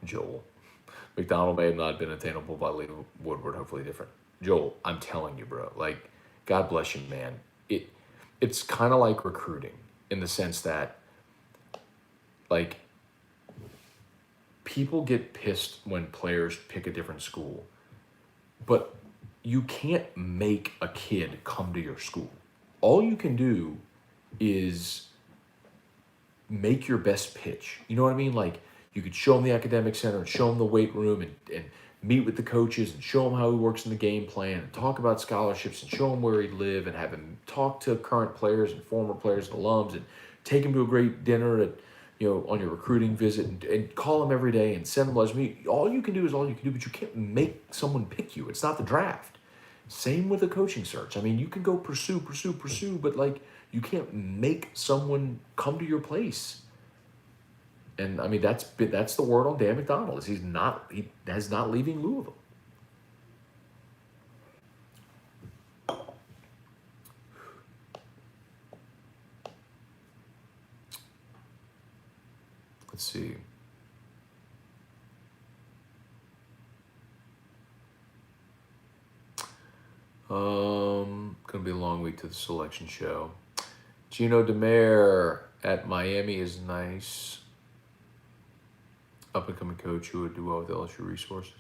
Joel. McDonald may have not been attainable by Lee Woodward, hopefully different. Joel, I'm telling you, bro, like, God bless you, man. It's kind of like recruiting in the sense that, like, people get pissed when players pick a different school, but you can't make a kid come to your school. All you can do is make your best pitch. You know what I mean? Like, you could show them the academic center and show them the weight room and meet with the coaches and show them how he works in the game plan and talk about scholarships and show him where he'd live and have him talk to current players and former players and alums and take him to a great dinner at, on your recruiting visit and call him every day and send him letters. All you can do is all you can do, but you can't make someone pick you. It's not the draft. Same with a coaching search. I mean, you can go pursue, but, like, you can't make someone come to your place. And I mean, that's the word on Dan McDonald, is he has not leaving Louisville. Let's see. Gonna be a long week to the selection show. Gino DeMare at Miami is nice. Up-and-coming coach who would do well with LSU resources.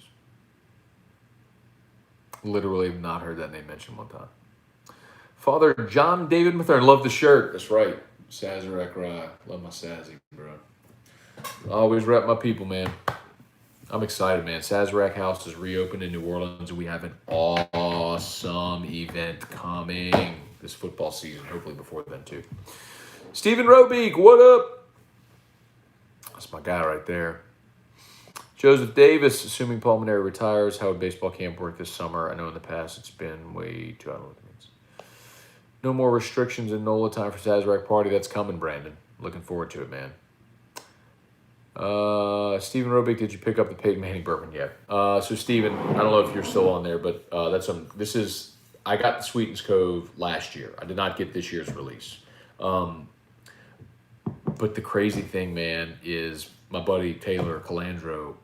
Literally have not heard that name mentioned one time. Father John David Mathern. Love the shirt. That's right. Sazerac Rye. Love my Sazzy, bro. Always rep my people, man. I'm excited, man. Sazerac House is reopened in New Orleans, and we have an awesome event coming this football season, hopefully before then, too. Stephen Robeek, what up? That's my guy right there. Joseph Davis, assuming Paul Maneri retires, how would baseball camp work this summer? I know in the past it's been way too, I don't know what that means. No more restrictions in NOLA time for Sazerac party. That's coming, Brandon. Looking forward to it, man. Stephen Robick, did you pick up the Peyton Manning bourbon yet? So Stephen, I don't know if you're still on there, but I got the Sweetens Cove last year. I did not get this year's release. But the crazy thing, man, is my buddy Taylor Calandro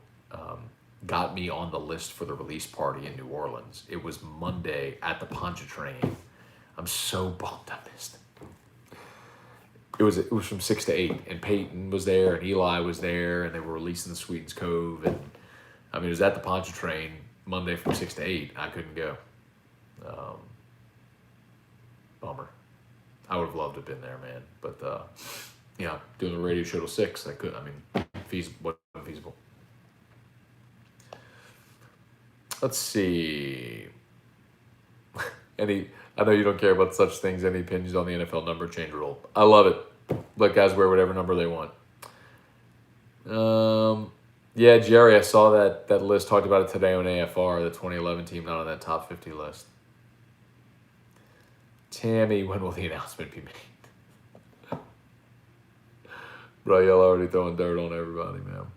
got me on the list for the release party in New Orleans. It was Monday at the Pontchartrain. I'm so bummed I missed it. It was from 6 to 8, and Peyton was there, and Eli was there, and they were releasing the Sweetens Cove, and I mean, it was at the Pontchartrain Monday from 6 to 8. I couldn't go. Bummer. I would have loved to have been there, man. But yeah, doing the radio show till 6, I could. I mean, feasible, wasn't feasible. Let's see. I know you don't care about such things. Any opinions on the NFL number change rule? I love it. Let guys wear whatever number they want. Yeah, Jerry, I saw that list. Talked about it today on AFR. The 2011 team not on that top 50 list. Tammy, when will the announcement be made? Bro, y'all already throwing dirt on everybody, man.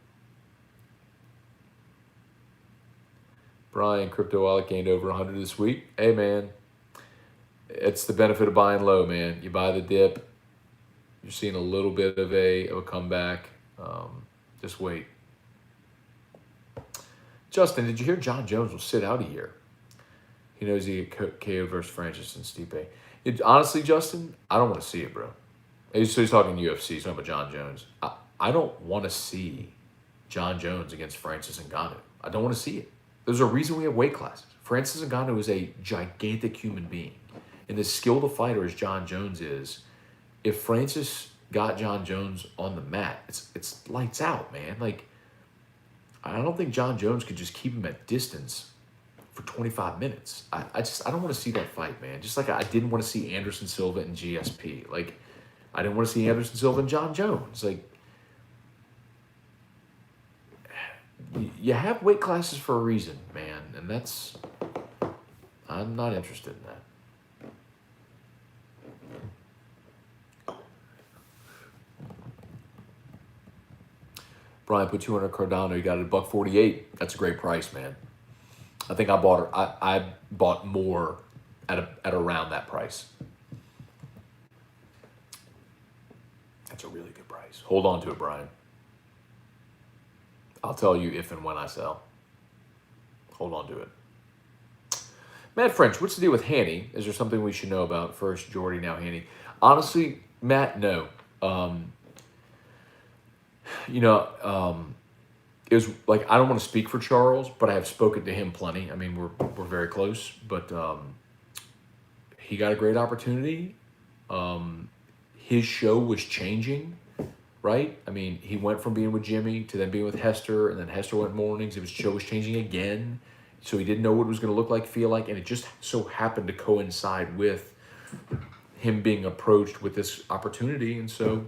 Brian, crypto wallet gained over 100 this week. Hey, man. It's the benefit of buying low, man. You buy the dip. You're seeing a little bit of a comeback. Just wait. Justin, did you hear John Jones will sit out a year? He knows he get KO versus Francis and Stipe. Honestly, Justin, I don't want to see it, bro. So he's talking UFC. He's talking about John Jones. I don't want to see John Jones against Francis Ngannou. I don't want to see it. There's a reason we have weight classes. Francis Ngannou is a gigantic human being. And as skilled a fighter as John Jones is, if Francis got John Jones on the mat, it's lights out, man. Like, I don't think John Jones could just keep him at distance for 25 minutes. I don't want to see that fight, man. Just like I didn't want to see Anderson Silva and GSP. Like, I didn't want to see Anderson Silva and John Jones. Like, you have weight classes for a reason, man. And I'm not interested in that. Brian put 200 Cardano. You got it at $148. That's a great price, man. I think I bought more at around that price. That's a really good price. Hold on to it, Brian. I'll tell you if and when I sell. Hold on to it. Matt French, what's the deal with Hanny? Is there something we should know about? First Jordy, now Hanny. Honestly, Matt, no. It was like, I don't want to speak for Charles, but I have spoken to him plenty. I mean, we're very close, but he got a great opportunity. His show was changing, right? I mean, he went from being with Jimmy to then being with Hester, and then Hester went mornings. His show was changing again, so he didn't know what it was going to look like, feel like, and it just so happened to coincide with him being approached with this opportunity. And so,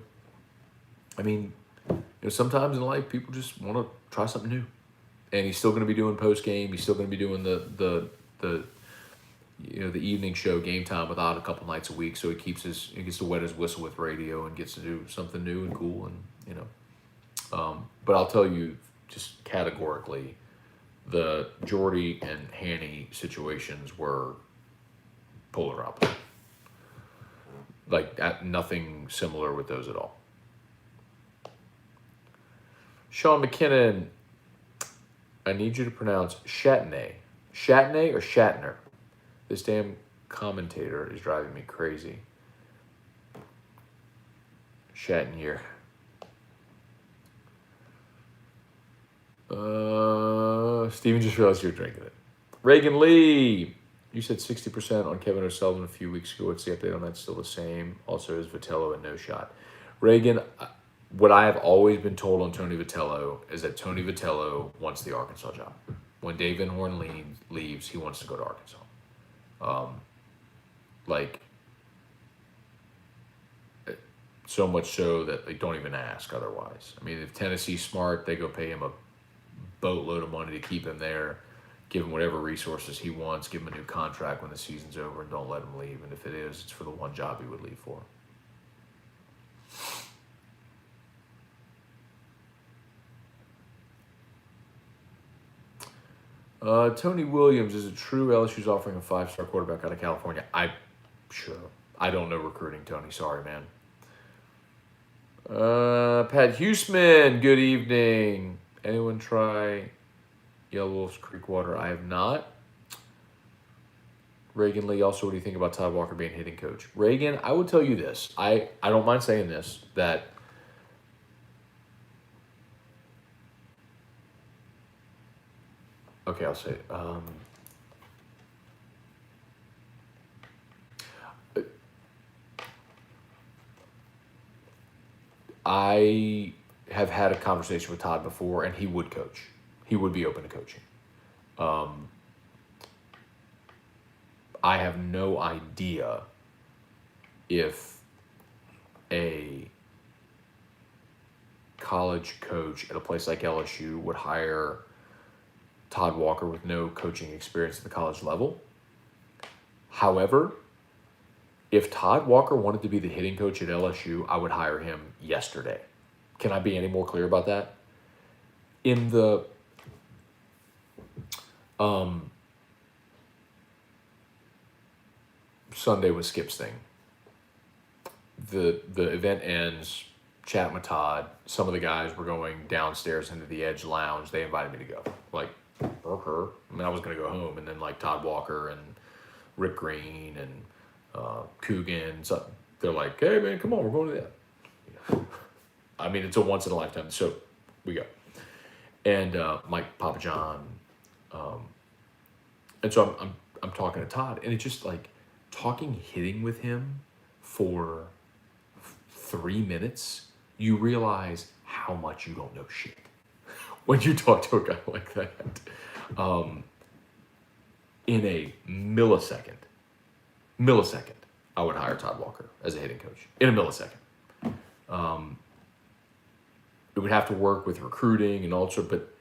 I mean, sometimes in life people just want to try something new, and he's still going to be doing post game. He's still going to be doing the evening show, Game Time with Odd, a couple nights a week. So he gets to wet his whistle with radio and gets to do something new and cool. And but I'll tell you just categorically, the Jordy and Hanny situations were polar opposite. Like nothing similar with those at all. Sean McKinnon, I need you to pronounce Shatney. Shatney or Shatner? This damn commentator is driving me crazy. Shatner. Steven just realized you're drinking it. Reagan Lee, you said 60% on Kevin O'Sullivan a few weeks ago. What's the update on that? Still the same? Also, is Vitello a no shot? Reagan, what I have always been told on Tony Vitello is that Tony Vitello wants the Arkansas job. When Dave Van Horn leaves, he wants to go to Arkansas. So much so that they don't even ask otherwise. I mean, if Tennessee's smart, they go pay him a boatload of money to keep him there, give him whatever resources he wants, give him a new contract when the season's over, and don't let him leave. And if it is, it's for the one job he would leave for. Tony Williams, is it true LSU's offering a 5-star quarterback out of California? I don't know recruiting, Tony. Sorry, man. Pat Huseman, good evening. Anyone try Yellow Wolf's Creek water? I have not. Reagan Lee, also, what do you think about Todd Walker being hitting coach? Reagan, I would tell you this. I don't mind saying this, that okay, I'll say it. I have had a conversation with Todd before, and he would coach. He would be open to coaching. I have no idea if a college coach at a place like LSU would hire Todd Walker with no coaching experience at the college level. However, if Todd Walker wanted to be the hitting coach at LSU, I would hire him yesterday. Can I be any more clear about that? In the Sunday with Skip's thing, the event ends, chat with Todd. Some of the guys were going downstairs into the Edge Lounge. They invited me to go. Like, okay. I mean, I was going to go home, and then like Todd Walker and Rick Green and Coogan. So they're like, hey man, come on, we're going to that. I mean, it's a once in a lifetime. So we go. And Mike Papa John. And so I'm talking to Todd, and it's just like talking hitting with him for 3 minutes. You realize how much you don't know shit when you talk to a guy like that. In a millisecond, I would hire Todd Walker as a hitting coach. In a millisecond. It would have to work with recruiting and all sorts, but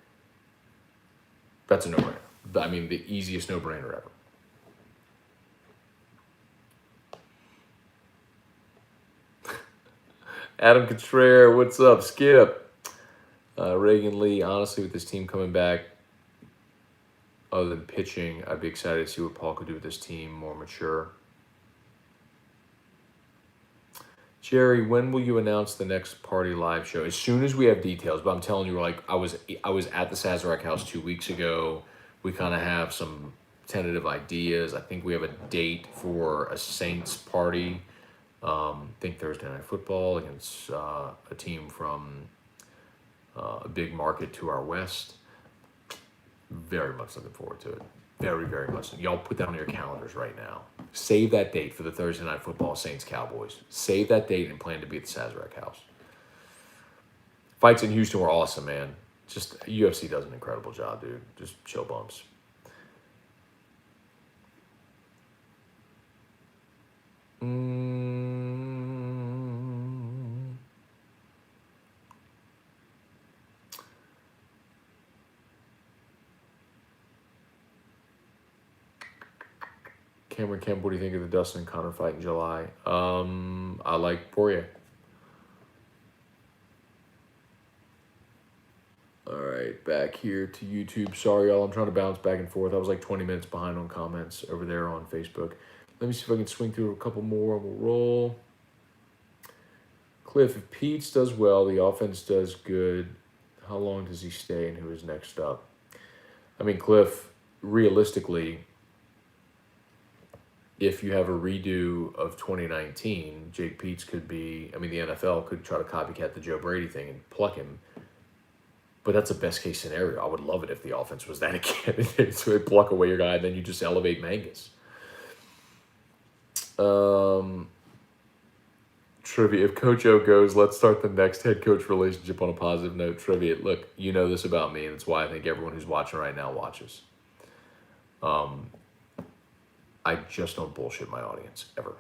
that's a no-brainer. I mean, the easiest no-brainer ever. Adam Contreras, what's up? Skip. Reagan Lee, honestly, with this team coming back, other than pitching, I'd be excited to see what Paul could do with this team, more mature. Jerry, when will you announce the next party live show? As soon as we have details, but I'm telling you, like, I was at the Sazerac house 2 weeks ago. We kind of have some tentative ideas. I think we have a date for a Saints party. I think Thursday Night Football against a team from a big market to our west. Very much looking forward to it. Very, very much. Y'all put that on your calendars right now. Save that date for the Thursday Night Football Saints-Cowboys. Save that date and plan to be at the Sazerac house. Fights in Houston were awesome, man. Just UFC does an incredible job, dude. Just chill bumps. Cameron Kemp, what do you think of the Dustin and Conor fight in July? I like Poirier. All right, back here to YouTube. Sorry, y'all. I'm trying to bounce back and forth. I was like 20 minutes behind on comments over there on Facebook. Let me see if I can swing through a couple more and we'll roll. Cliff, if Pete's does well, the offense does good, how long does he stay and who is next up? I mean, Cliff, realistically, if you have a redo of 2019, Jake Peets could be, I mean, the NFL could try to copycat the Joe Brady thing and pluck him. But that's a best case scenario. I would love it if the offense was that again. So they pluck away your guy and then you just elevate Mangus. Trivia. If Coach O goes, let's start the next head coach relationship on a positive note. Trivia. Look, you know this about me, and it's why I think everyone who's watching right now watches. I just don't bullshit my audience, ever.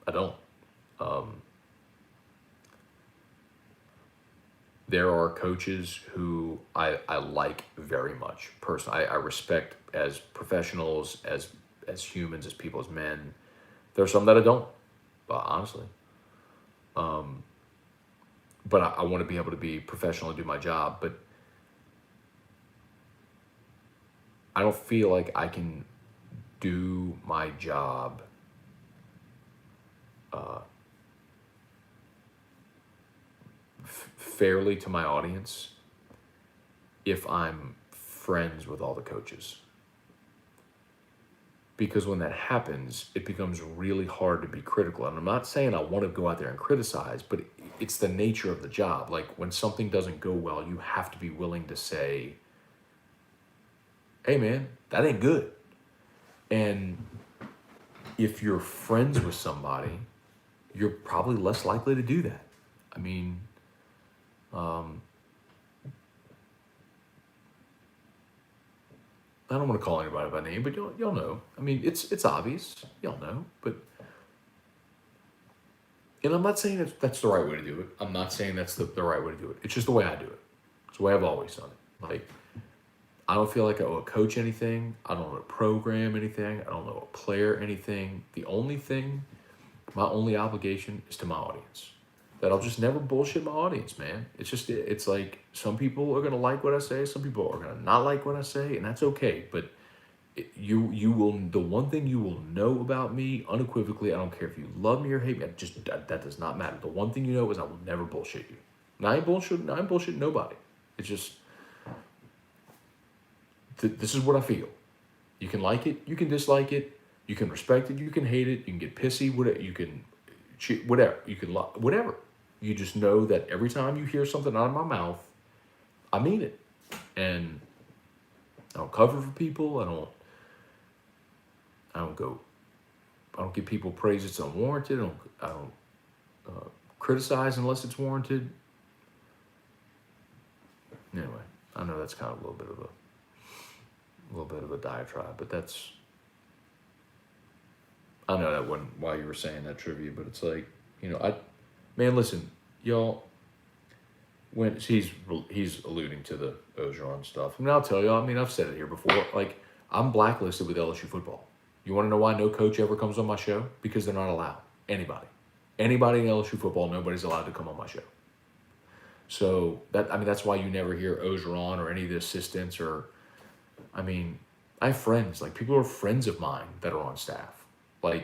I don't. There are coaches who I like very much. Personally, I respect as professionals, as humans, as people, as men. There are some that I don't, honestly. But I want to be able to be professional and do my job. But I don't feel like I can do my job fairly to my audience if I'm friends with all the coaches. Because when that happens, it becomes really hard to be critical. And I'm not saying I want to go out there and criticize, but it's the nature of the job. Like, when something doesn't go well, you have to be willing to say, hey man, that ain't good. And if you're friends with somebody, you're probably less likely to do that. I mean, I don't want to call anybody by name, but y'all know. I mean, it's obvious. Y'all know. But and I'm not saying that's the right way to do it. I'm not saying that's the right way to do it. It's just the way I do it. It's the way I've always done it. Like I don't feel like I owe a coach anything. I don't owe a program anything. I don't owe a player anything. The only thing, my only obligation is to my audience. That I'll just never bullshit my audience, man. It's like some people are gonna like what I say, some people are gonna not like what I say, and that's okay. But you will, the one thing you will know about me unequivocally, I don't care if you love me or hate me, that does not matter. The one thing you know is I will never bullshit you. And I ain't bullshitting nobody. It's just this is what I feel. You can like it, you can dislike it, you can respect it, you can hate it, you can get pissy, whatever, you can whatever, you can whatever. You just know that every time you hear something out of my mouth, I mean it. And I don't cover for people. I don't give people praise that's unwarranted. I don't criticize unless it's warranted. Anyway, I know that's kind of a little bit of a diatribe, but that's, I know that wasn't why you were saying that trivia, but it's like, man, listen, y'all, when he's alluding to the Ogeron stuff. I mean, I'll tell y'all, I mean, I've said it here before, like, I'm blacklisted with LSU football. You want to know why no coach ever comes on my show? Because they're not allowed. Anybody in LSU football, nobody's allowed to come on my show. So that's why you never hear Ogeron or any of the assistants I have friends, like people who are friends of mine that are on staff, or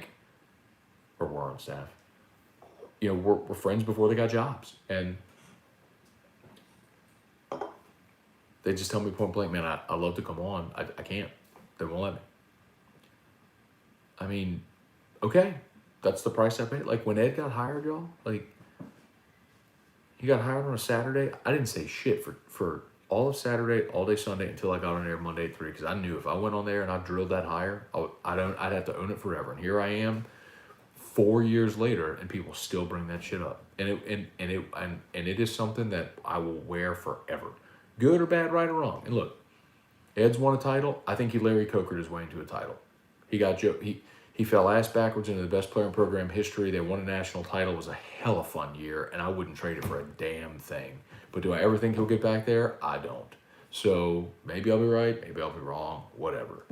were on staff. We're friends before they got jobs, and they just tell me point blank, man, I love to come on. I can't. They won't let me. I mean, okay, that's the price I paid. Like when Ed got hired, y'all, like he got hired on a Saturday. I didn't say shit for all of Saturday, all day Sunday until I got on there Monday at 3, because I knew if I went on there and I drilled that hire, I'd have to own it forever. And here I am, 4 years later, and people still bring that shit up. And it is something that I will wear forever, good or bad, right or wrong. And look, Ed's won a title. I think he Larry Cokered his way into a title. He fell ass backwards into the best player in program history. They won a national title. It was a hell of a fun year, and I wouldn't trade it for a damn thing. But do I ever think he'll get back there? I don't. So maybe I'll be right, maybe I'll be wrong, whatever.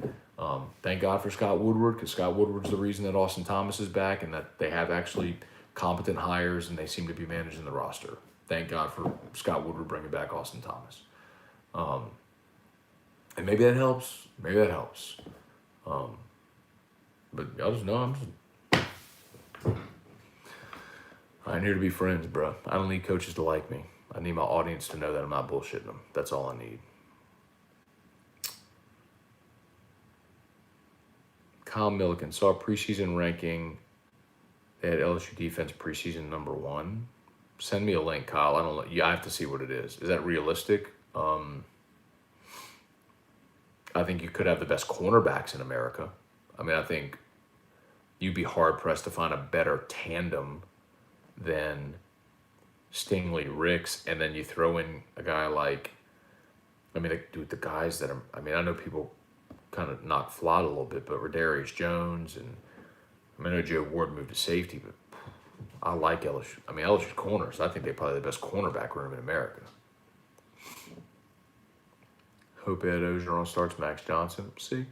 Thank God for Scott Woodward, because Scott Woodward's the reason that Austin Thomas is back and that they have actually competent hires and they seem to be managing the roster. Thank God for Scott Woodward bringing back Austin Thomas. And maybe that helps. But y'all just know I ain't here to be friends, bro. I don't need coaches to like me. I need my audience to know that I'm not bullshitting them. That's all I need. Kyle Milliken saw a preseason ranking. They had LSU defense preseason number 1. Send me a link, Kyle. I don't know. Yeah, I have to see what it is. Is that realistic? I think you could have the best cornerbacks in America. I think you'd be hard-pressed to find a better tandem than Stingley Ricks, and then you throw in a guy like, the guys that are, I know people kind of knock Flott a little bit, but Rodarius Jones, and I know Joe Ward moved to safety, but I like LSU. LSU's corners, I think they're probably the best cornerback room in America. Hope Ed Ogeron starts Max Johnson. See?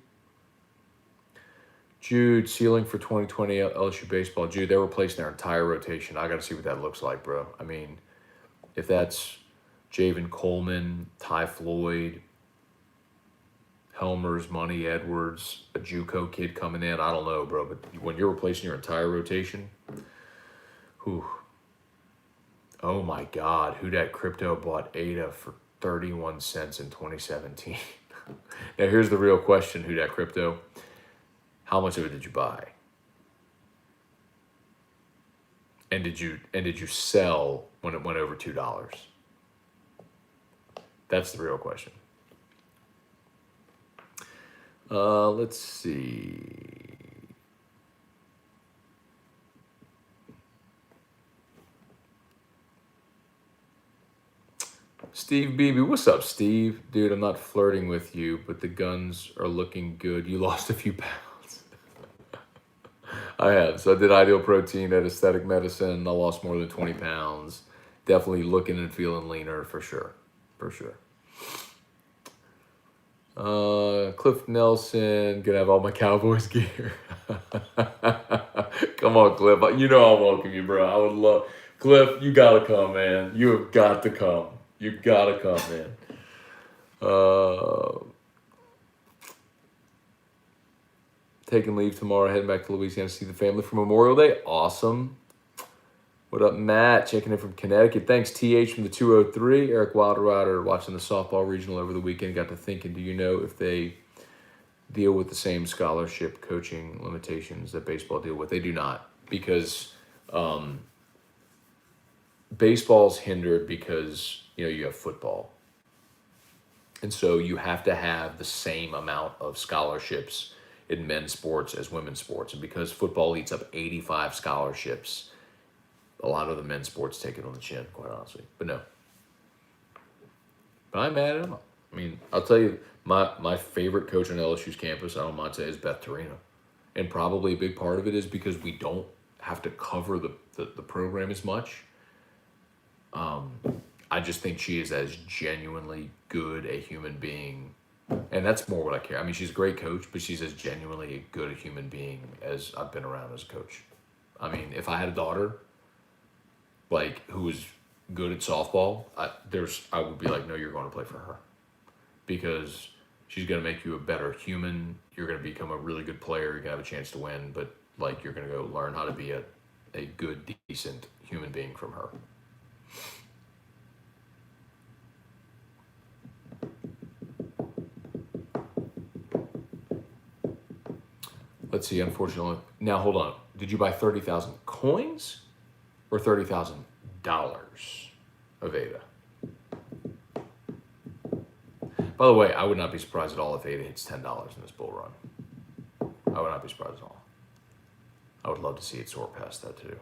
Jude, ceiling for 2020 LSU baseball. Jude, they're replacing their entire rotation. I got to see what that looks like, bro. If that's Javen Coleman, Ty Floyd, Helmers, Money Edwards, a JUCO kid coming in, I don't know, bro. But when you're replacing your entire rotation, whew. Oh my God, who that crypto bought Ada for 31 cents in 2017? Now here's the real question, who that crypto? How much of it did you buy? And did you sell when it went over $2? That's the real question. Let's see. Steve Beebe, what's up, Steve? Dude, I'm not flirting with you, but the guns are looking good. You lost a few pounds. I have. So I did Ideal Protein at Aesthetic Medicine. I lost more than 20 pounds. Definitely looking and feeling leaner for sure. For sure. Cliff Nelson, gonna have all my Cowboys gear. Come on, Cliff. You know I'll welcome you, bro. I would love Cliff, you gotta come, man. You have got to come. You gotta come, man. Taking leave tomorrow, heading back to Louisiana to see the family for Memorial Day. Awesome. What up, Matt? Checking in from Connecticut. Thanks, TH from the 203. Eric Wilderrider watching the softball regional over the weekend. Got to thinking, do you know if they deal with the same scholarship coaching limitations that baseball deal with? They do not, because baseball's hindered because, you have football. And so you have to have the same amount of scholarships in men's sports as women's sports. And because football eats up 85 scholarships, a lot of the men's sports take it on the chin, quite honestly. But no. But I'm mad at him. I mean, I'll tell you, my favorite coach on LSU's campus, I don't mind saying, is Beth Torino. And probably a big part of it is because we don't have to cover the program as much. I just think she is as genuinely good a human being. And that's more what I care. I mean, she's a great coach, but she's as genuinely good a human being as I've been around as a coach. I mean, if I had a daughter, who was good at softball, I would be like, no, you're going to play for her. Because she's going to make you a better human. You're going to become a really good player. You're going to have a chance to win. But, you're going to go learn how to be a good, decent human being from her. Let's see, unfortunately. Now, hold on. Did you buy 30,000 coins or $30,000 of ADA? By the way, I would not be surprised at all if ADA hits $10 in this bull run. I would not be surprised at all. I would love to see it soar past that too.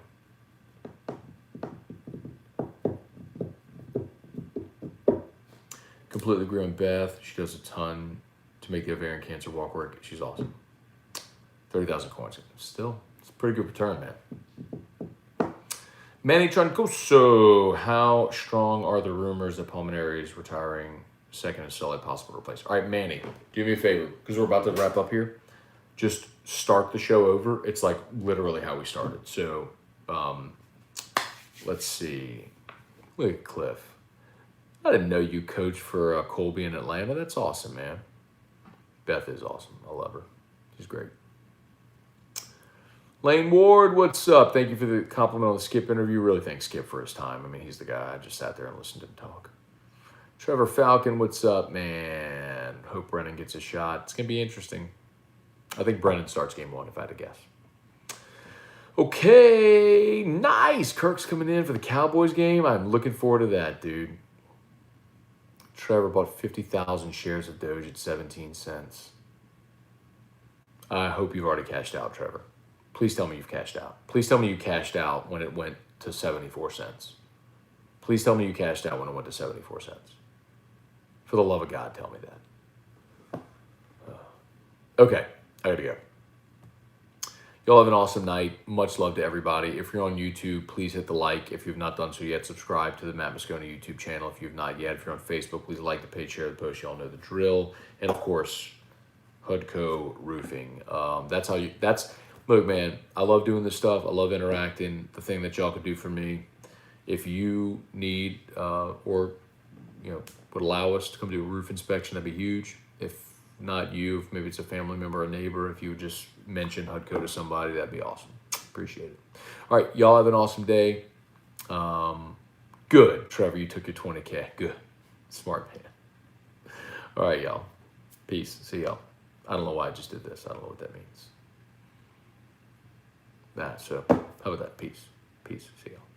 Completely agree on Beth. She does a ton to make the ovarian cancer walk work. She's awesome. 30,000 coins. Still, it's a pretty good return, man. Manny Troncoso, how strong are the rumors that Pulmonary is retiring second and Sully possible to replace? All right, Manny, do me a favor, because we're about to wrap up here. Just start the show over. It's literally how we started. So, let's see. Look at Cliff. I didn't know you coached for Colby in Atlanta. That's awesome, man. Beth is awesome. I love her. She's great. Lane Ward, what's up? Thank you for the compliment on the Skip interview. Really thanks Skip for his time. I mean, he's the guy. I just sat there and listened to him talk. Trevor Falcon, what's up, man? Hope Brennan gets a shot. It's going to be interesting. I think Brennan starts game 1, if I had to guess. Okay, nice. Kirk's coming in for the Cowboys game. I'm looking forward to that, dude. Trevor bought 50,000 shares of Doge at 17 cents. I hope you've already cashed out, Trevor. Please tell me you've cashed out. Please tell me you cashed out when it went to 74 cents. Please tell me you cashed out when it went to 74 cents. For the love of God, tell me that. Okay, I gotta go. Y'all have an awesome night. Much love to everybody. If you're on YouTube, please hit the like. If you've not done so yet, subscribe to the Matt Moscone YouTube channel. If you've not yet, if you're on Facebook, please like the page, share the post. Y'all know the drill. And of course, Hudco Roofing. Look, man, I love doing this stuff. I love interacting. The thing that y'all could do for me, if you need or would allow us to come do a roof inspection, that'd be huge. If not you, if maybe it's a family member or a neighbor, if you would just mention Hudco to somebody, that'd be awesome. Appreciate it. All right, y'all have an awesome day. Good, Trevor, you took your 20K. Good. Smart man. All right, y'all. Peace. See y'all. I don't know why I just did this. I don't know what that means. So how about that? Peace. Peace. See y'all.